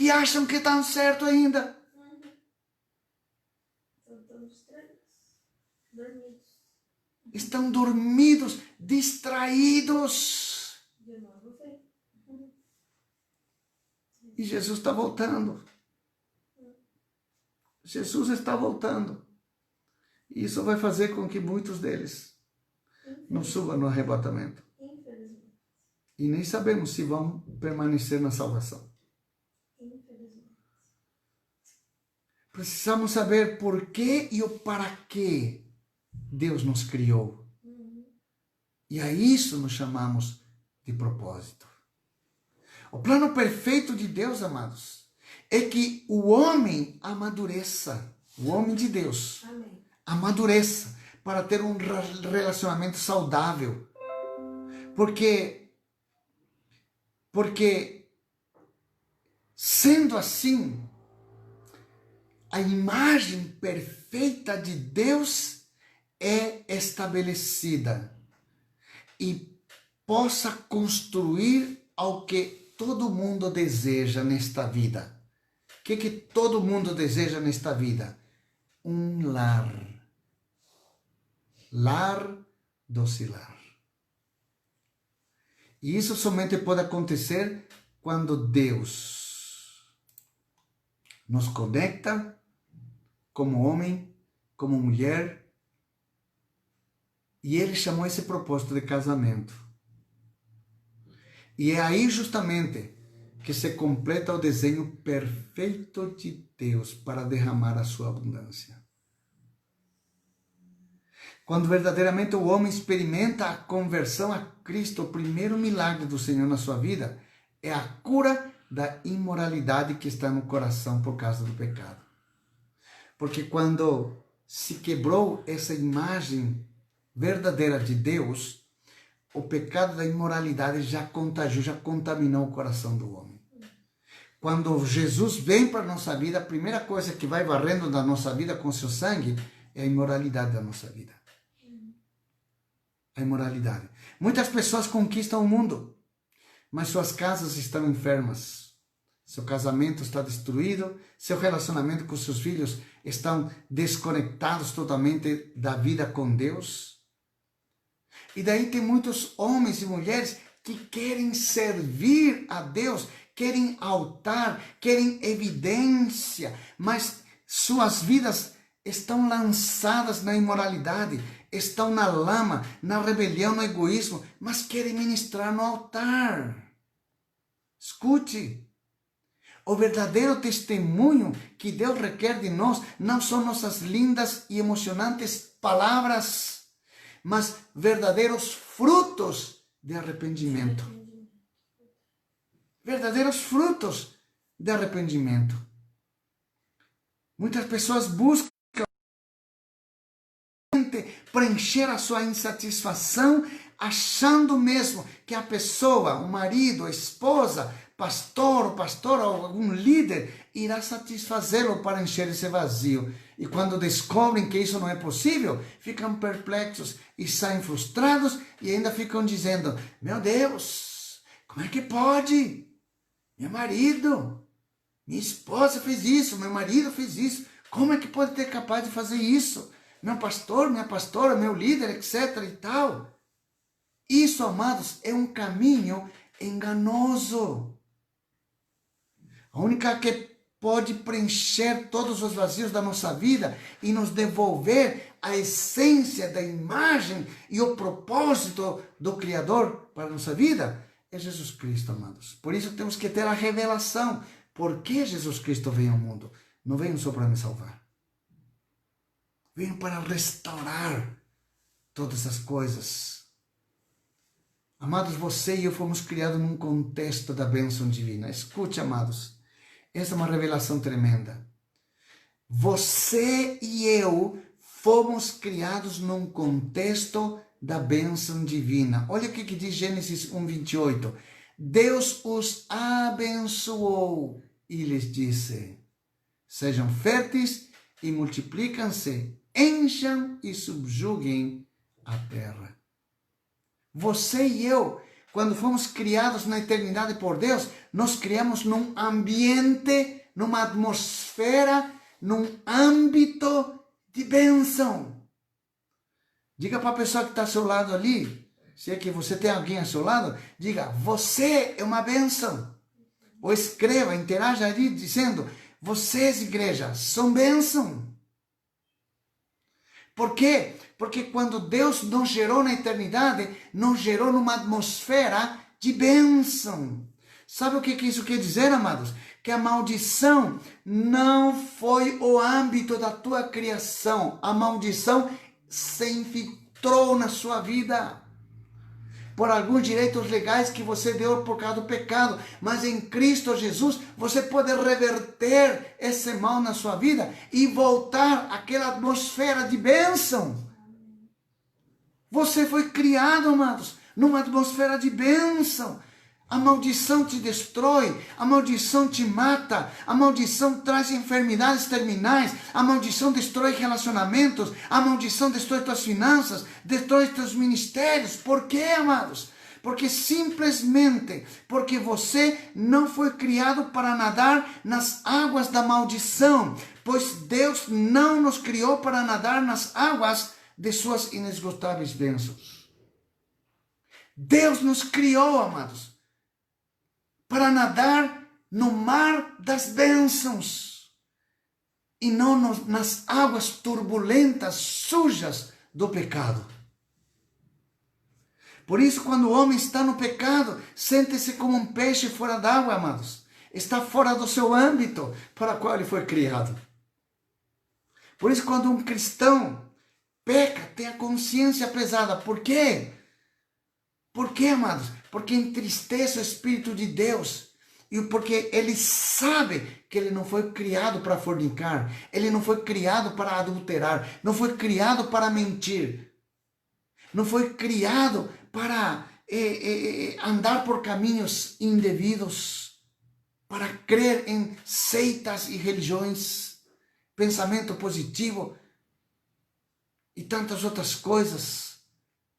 E acham que estão certo ainda. Estão distraídos. Dormidos. Estão dormidos, distraídos. De novo vem. E Jesus está voltando. Jesus está voltando. E isso vai fazer com que muitos deles não subam no arrebatamento. Infelizmente. E nem sabemos se vão permanecer na salvação. Infelizmente. Precisamos saber por que e o para que Deus nos criou. E a isso nos chamamos de propósito. O plano perfeito de Deus, amados, é que o homem amadureça, o homem de Deus, Amém. amadureça para ter um relacionamento saudável. Porque sendo assim, a imagem perfeita de Deus é estabelecida e possa construir ao que todo mundo deseja nesta vida. O que todo mundo deseja nesta vida? Um lar. Lar docilar. E isso somente pode acontecer quando Deus nos conecta como homem, como mulher, e Ele chamou esse propósito de casamento. E é aí justamente que se completa o desenho perfeito de Deus para derramar a sua abundância. Quando verdadeiramente o homem experimenta a conversão a Cristo, o primeiro milagre do Senhor na sua vida é a cura da imoralidade que está no coração por causa do pecado. Porque quando se quebrou essa imagem verdadeira de Deus, o pecado da imoralidade já contagiou, já contaminou o coração do homem. Quando Jesus vem para a nossa vida, a primeira coisa que vai varrendo da nossa vida com seu sangue é a imoralidade da nossa vida. A imoralidade. Muitas pessoas conquistam o mundo, mas suas casas estão enfermas. Seu casamento está destruído, seu relacionamento com seus filhos estão desconectados totalmente da vida com Deus. E daí tem muitos homens e mulheres que querem servir a Deus, querem altar, querem evidência, mas suas vidas estão lançadas na imoralidade, estão na lama, na rebelião, no egoísmo, mas querem ministrar no altar. Escute. O verdadeiro testemunho que Deus requer de nós não são nossas lindas e emocionantes palavras, mas verdadeiros frutos de arrependimento. Verdadeiros frutos de arrependimento. Muitas pessoas buscam preencher a sua insatisfação, achando mesmo que a pessoa, o marido, a esposa, pastor ou pastora ou algum líder irá satisfazê-lo para encher esse vazio. E quando descobrem que isso não é possível, ficam perplexos e saem frustrados e ainda ficam dizendo: meu Deus, como é que pode? Meu marido, minha esposa fez isso, meu marido fez isso. Como é que pode ter capaz de fazer isso? Meu pastor, minha pastora, meu líder, etc. e tal. Isso, amados, é um caminho enganoso. A única que pode preencher todos os vazios da nossa vida e nos devolver a essência da imagem e o propósito do Criador para a nossa vida é Jesus Cristo, amados. Por isso temos que ter a revelação. Por que Jesus Cristo veio ao mundo? Não veio só para me salvar. Veio para restaurar todas as coisas. Amados, você e eu fomos criados num contexto da bênção divina. Escute, amados. Essa é uma revelação tremenda. Você e eu fomos criados num contexto da bênção divina. Olha o que diz Gênesis 1:28. Deus os abençoou e lhes disse: sejam férteis e multiplicam-se, encham e subjuguem a terra. Você e eu, quando fomos criados na eternidade por Deus, nós criamos num ambiente, numa atmosfera, num âmbito de bênção. Diga para a pessoa que está ao seu lado ali, se é que você tem alguém ao seu lado, diga: você é uma bênção. Ou escreva, interaja ali dizendo: vocês, igreja, são bênção. Por quê? Porque quando Deus nos gerou na eternidade, nos gerou numa atmosfera de bênção. Sabe o que isso quer dizer, amados? Que a maldição não foi o âmbito da tua criação. A maldição se infiltrou na sua vida por alguns direitos legais que você deu por causa do pecado, mas em Cristo Jesus você pode reverter esse mal na sua vida e voltar àquela atmosfera de bênção. Você foi criado, amados, numa atmosfera de bênção. A maldição te destrói, a maldição te mata, a maldição traz enfermidades terminais, a maldição destrói relacionamentos, a maldição destrói tuas finanças, destrói teus ministérios. Por quê, amados? Porque simplesmente porque você não foi criado para nadar nas águas da maldição, pois Deus não nos criou para nadar nas águas de suas inesgotáveis bênçãos. Deus nos criou, amados, para nadar no mar das bênçãos e não nas águas turbulentas, sujas do pecado. Por isso, quando o homem está no pecado, sente-se como um peixe fora d'água, amados. Está fora do seu âmbito para o qual ele foi criado. Por isso, quando um cristão peca, tem a consciência pesada. Por quê? Por quê, amados? Porque entristece o Espírito de Deus. E porque ele sabe que ele não foi criado para fornicar. Ele não foi criado para adulterar. Não foi criado para mentir. Não foi criado para andar por caminhos indevidos. Para crer em seitas e religiões. Pensamento positivo. E tantas outras coisas.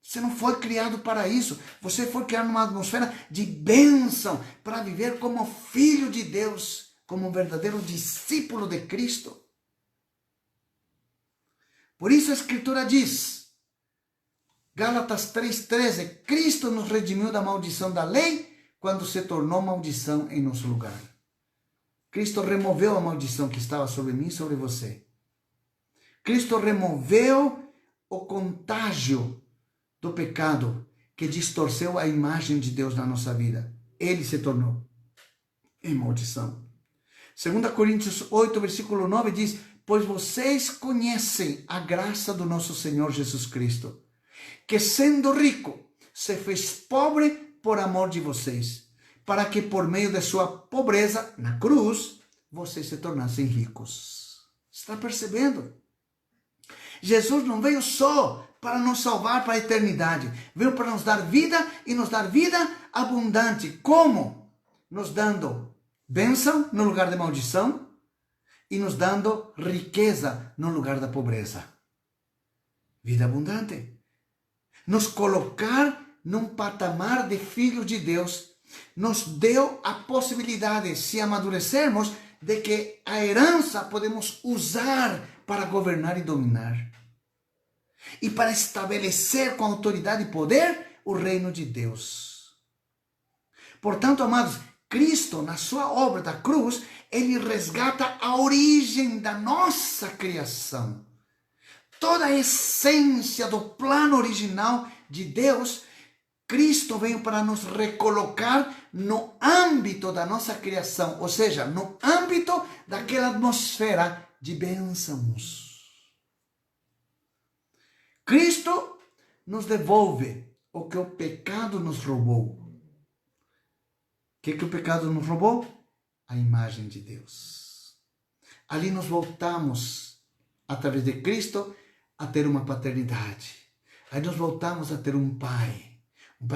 Você não foi criado para isso. Você foi criado numa atmosfera de bênção para viver como filho de Deus, como um verdadeiro discípulo de Cristo. Por isso a Escritura diz, Gálatas 3,13, Cristo nos redimiu da maldição da lei quando se tornou maldição em nosso lugar. Cristo removeu a maldição que estava sobre mim e sobre você. Cristo removeu o contágio do pecado que distorceu a imagem de Deus na nossa vida. Ele se tornou em maldição. 2 Coríntios 8, versículo 9 diz, pois vocês conhecem a graça do nosso Senhor Jesus Cristo, que sendo rico, se fez pobre por amor de vocês, para que por meio de sua pobreza na cruz, vocês se tornassem ricos. Está percebendo? Jesus não veio só para nos salvar para a eternidade. Veio para nos dar vida e nos dar vida abundante. Como? Nos dando bênção no lugar de maldição e nos dando riqueza no lugar da pobreza. Vida abundante. Nos colocar num patamar de filhos de Deus. Nos deu a possibilidade, se amadurecermos, de que a herança podemos usar para governar e dominar. E para estabelecer com autoridade e poder o reino de Deus. Portanto, amados, Cristo, na sua obra da cruz, ele resgata a origem da nossa criação. Toda a essência do plano original de Deus, Cristo veio para nos recolocar no âmbito da nossa criação, ou seja, no âmbito daquela atmosfera de bênçãos. Cristo nos devolve o que o pecado nos roubou. O que o pecado nos roubou? A imagem de Deus. Ali nós voltamos, através de Cristo, a ter uma paternidade. Aí nós voltamos a ter um Pai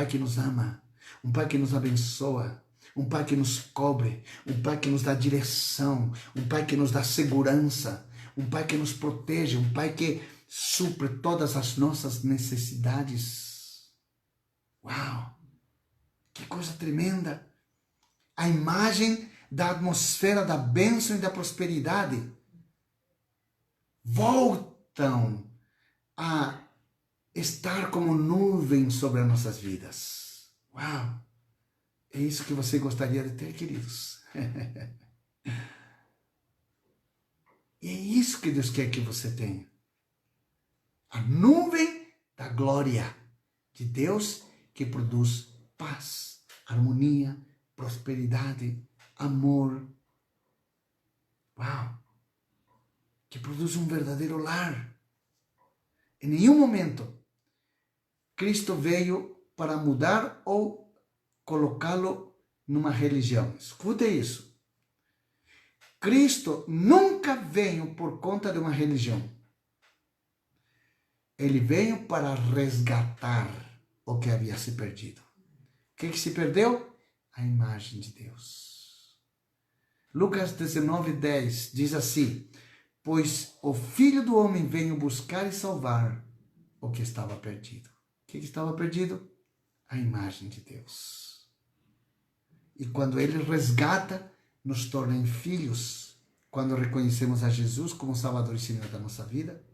que nos ama, um Pai que nos abençoa, um Pai que nos cobre, um Pai que nos dá direção, um Pai que nos dá segurança, um Pai que nos protege, um Pai que supre todas as nossas necessidades. Uau! Que coisa tremenda! A imagem da atmosfera da bênção e da prosperidade voltam a estar como nuvem sobre as nossas vidas. Uau! É isso que você gostaria de ter, queridos. E é isso que Deus quer que você tenha. A nuvem da glória de Deus que produz paz, harmonia, prosperidade, amor. Uau! Que produz um verdadeiro lar. Em nenhum momento Cristo veio para mudar ou colocá-lo numa religião. Escute isso. Cristo nunca veio por conta de uma religião. Ele veio para resgatar o que havia se perdido. O que se perdeu? A imagem de Deus. Lucas 19:10 diz assim, pois o Filho do Homem veio buscar e salvar o que estava perdido. O que estava perdido? A imagem de Deus. E quando Ele resgata, nos torna em filhos, quando reconhecemos a Jesus como Salvador e Senhor da nossa vida.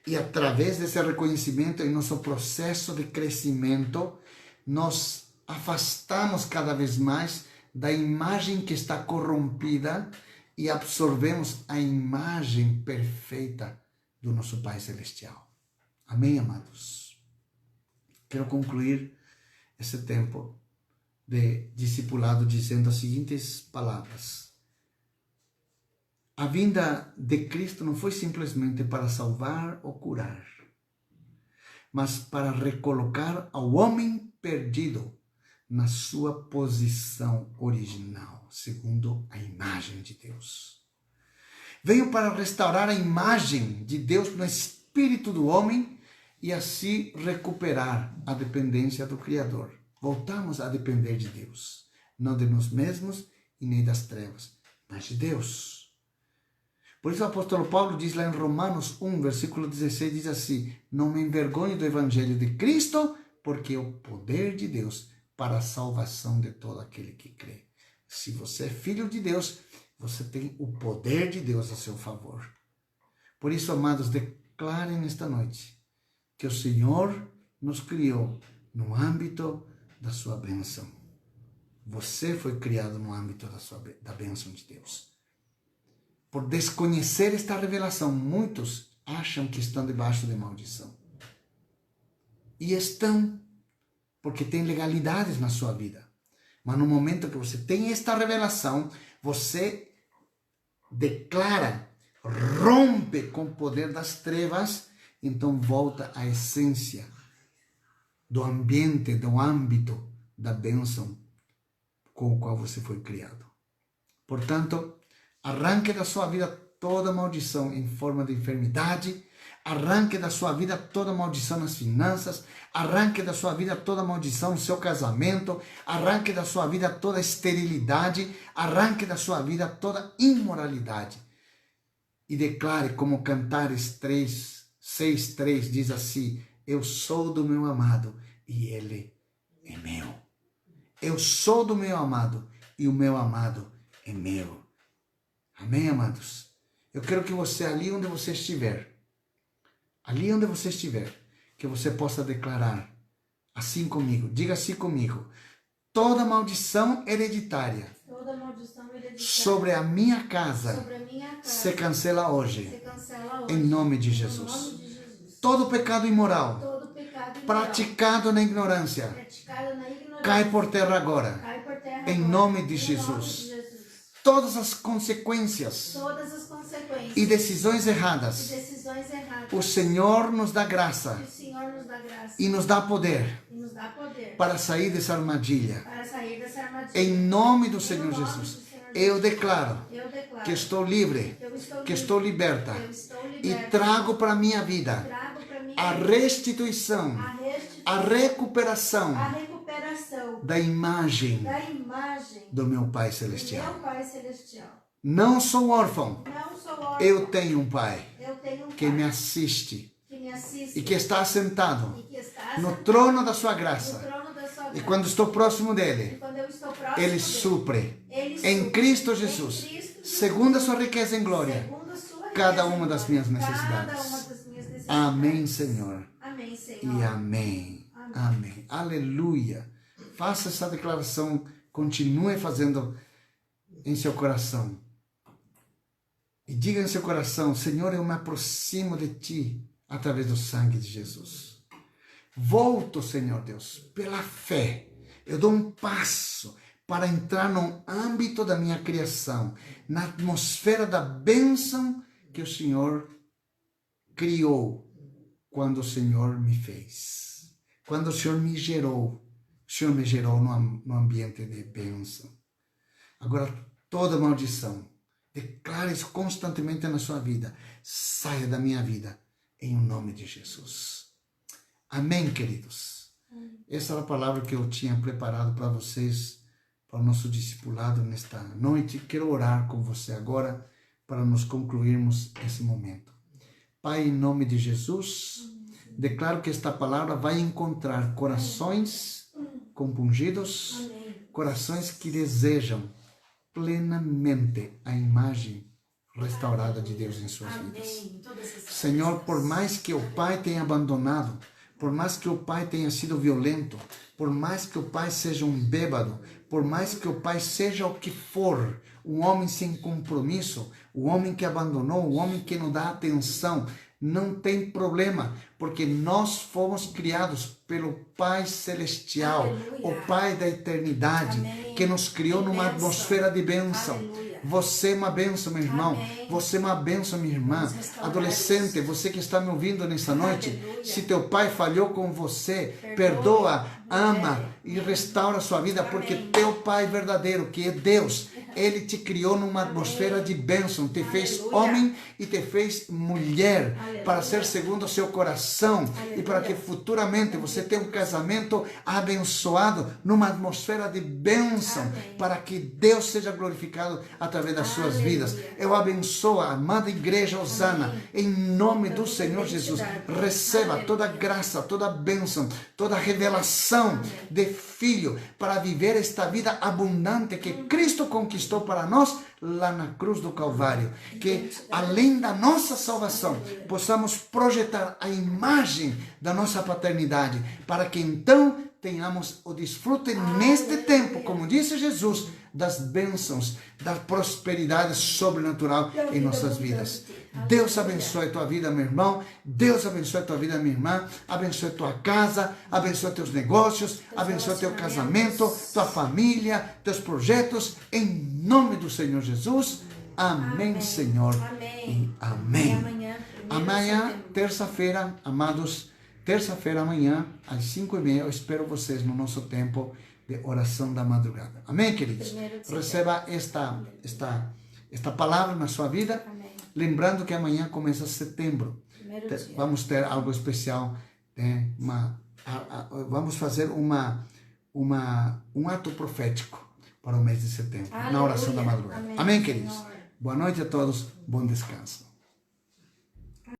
E através desse reconhecimento, em nosso processo de crescimento, nós afastamos cada vez mais da imagem que está corrompida e absorvemos a imagem perfeita do nosso Pai Celestial. Amém, amados? Quero concluir esse tempo de discipulado dizendo as seguintes palavras. A vinda de Cristo não foi simplesmente para salvar ou curar, mas para recolocar ao homem perdido na sua posição original, segundo a imagem de Deus. Veio para restaurar a imagem de Deus no espírito do homem e assim recuperar a dependência do Criador. Voltamos a depender de Deus, não de nós mesmos e nem das trevas, mas de Deus. Por isso o apóstolo Paulo diz lá em Romanos 1, versículo 16, diz assim: não me envergonhe do evangelho de Cristo, porque é o poder de Deus para a salvação de todo aquele que crê. Se você é filho de Deus, você tem o poder de Deus a seu favor. Por isso, amados, declarem nesta noite que o Senhor nos criou no âmbito da sua bênção. Você foi criado no âmbito da bênção de Deus. Por desconhecer esta revelação, muitos acham que estão debaixo de maldição. E estão, porque tem legalidades na sua vida. Mas no momento que você tem esta revelação, você declara, rompe com o poder das trevas, então volta à essência do ambiente, do âmbito da bênção com o qual você foi criado. Portanto, arranque da sua vida toda maldição em forma de enfermidade, arranque da sua vida toda maldição nas finanças, arranque da sua vida toda maldição no seu casamento, arranque da sua vida toda esterilidade, arranque da sua vida toda imoralidade. E declare como Cantares 6:3 diz assim: eu sou do meu amado e ele é meu. Eu sou do meu amado e o meu amado é meu. Amém, amados? Eu quero que você, ali onde você estiver, que você possa declarar assim comigo, diga assim comigo: toda maldição hereditária sobre a minha casa se cancela hoje, em nome de Jesus. Todo pecado imoral praticado na ignorância cai por terra agora, em nome de Jesus. Todas as consequências e decisões erradas, o Senhor nos dá graça e nos dá poder para sair dessa armadilha. Em nome do Senhor Jesus, eu declaro que estou livre, que estou liberta e trago para a minha vida a restituição, a recuperação da imagem do meu Pai Celestial. Não sou órfão. Eu tenho um Pai que me assiste e que está assentado no trono da sua graça. E quando estou próximo dele, ele supre em Cristo Jesus, segundo a sua riqueza em glória, cada uma das minhas necessidades. Amém, Senhor. E amém. Amém. Aleluia. Faça essa declaração, continue fazendo em seu coração. E diga em seu coração: Senhor, eu me aproximo de Ti através do sangue de Jesus. Volto, Senhor Deus, pela fé. Eu dou um passo para entrar no âmbito da minha criação, na atmosfera da bênção que o Senhor criou quando o Senhor me fez. Quando o Senhor me gerou. O Senhor me gerou no ambiente de bênção. Agora, toda maldição, declare isso constantemente na sua vida. Saia da minha vida, em nome de Jesus. Amém, queridos? Essa era a palavra que eu tinha preparado para vocês, para o nosso discipulado nesta noite. Quero orar com você agora, para nós concluirmos esse momento. Pai, em nome de Jesus, declaro que esta palavra vai encontrar corações compungidos, corações que desejam plenamente a imagem restaurada de Deus em suas vidas. Senhor, por mais que o pai tenha abandonado, por mais que o pai tenha sido violento, por mais que o pai seja um bêbado, por mais que o pai seja o que for, um homem sem compromisso, o homem que abandonou, o homem que não dá atenção, não tem problema, porque nós fomos criados pelo Pai Celestial, Aleluia. o Pai da eternidade, Amém. que nos criou Que numa bênção. atmosfera de bênção. Aleluia. Você é uma bênção, meu irmão. Amém. Você é uma bênção, minha irmã. Vamos restaurar Adolescente, isso. você que está me ouvindo nessa noite, Aleluia. se teu pai falhou com você, Perdoe. perdoa, ama Amém. e restaura a sua vida, porque Amém. teu Pai verdadeiro, que é Deus, Ele te criou numa atmosfera de bênção, te fez Aleluia. homem e te fez mulher, Aleluia. para ser segundo o seu coração e para que Aleluia. futuramente você tenha um casamento abençoado, numa atmosfera de bênção, Amém. para que Deus seja glorificado através das suas Aleluia. vidas. Eu abençoo a amada igreja Osana, em nome do Senhor Jesus. Receba toda graça, toda bênção, toda revelação de filho para viver esta vida abundante que Cristo conquistou para nós lá na cruz do Calvário. Que além da nossa salvação, possamos projetar a imagem da nossa paternidade, para que então tenhamos o desfrute neste tempo, como disse Jesus, das bênçãos, da prosperidade sobrenatural em nossas vidas. Deus abençoe a tua vida, meu irmão. Deus abençoe a tua vida, minha irmã. Abençoe tua casa, abençoe teus negócios, abençoe teu casamento, tua família, teus projetos, em nome do Senhor Jesus. Amém, Amém. Senhor. Amém. E amém. E amanhã, 1º de Amanhã, setembro. terça-feira, amados, terça-feira amanhã, às 5h30, eu espero vocês no nosso tempo de oração da madrugada. Amém, queridos? 1º de setembro. Receba esta palavra na sua vida. Amém. Lembrando que amanhã começa setembro. 1º dia. Vamos ter algo especial. Né? Vamos fazer um ato profético para o mês de setembro, na oração da Aleluia. madrugada. Amém, Amém, queridos? Senhor. Boa noite a todos. Bom descanso.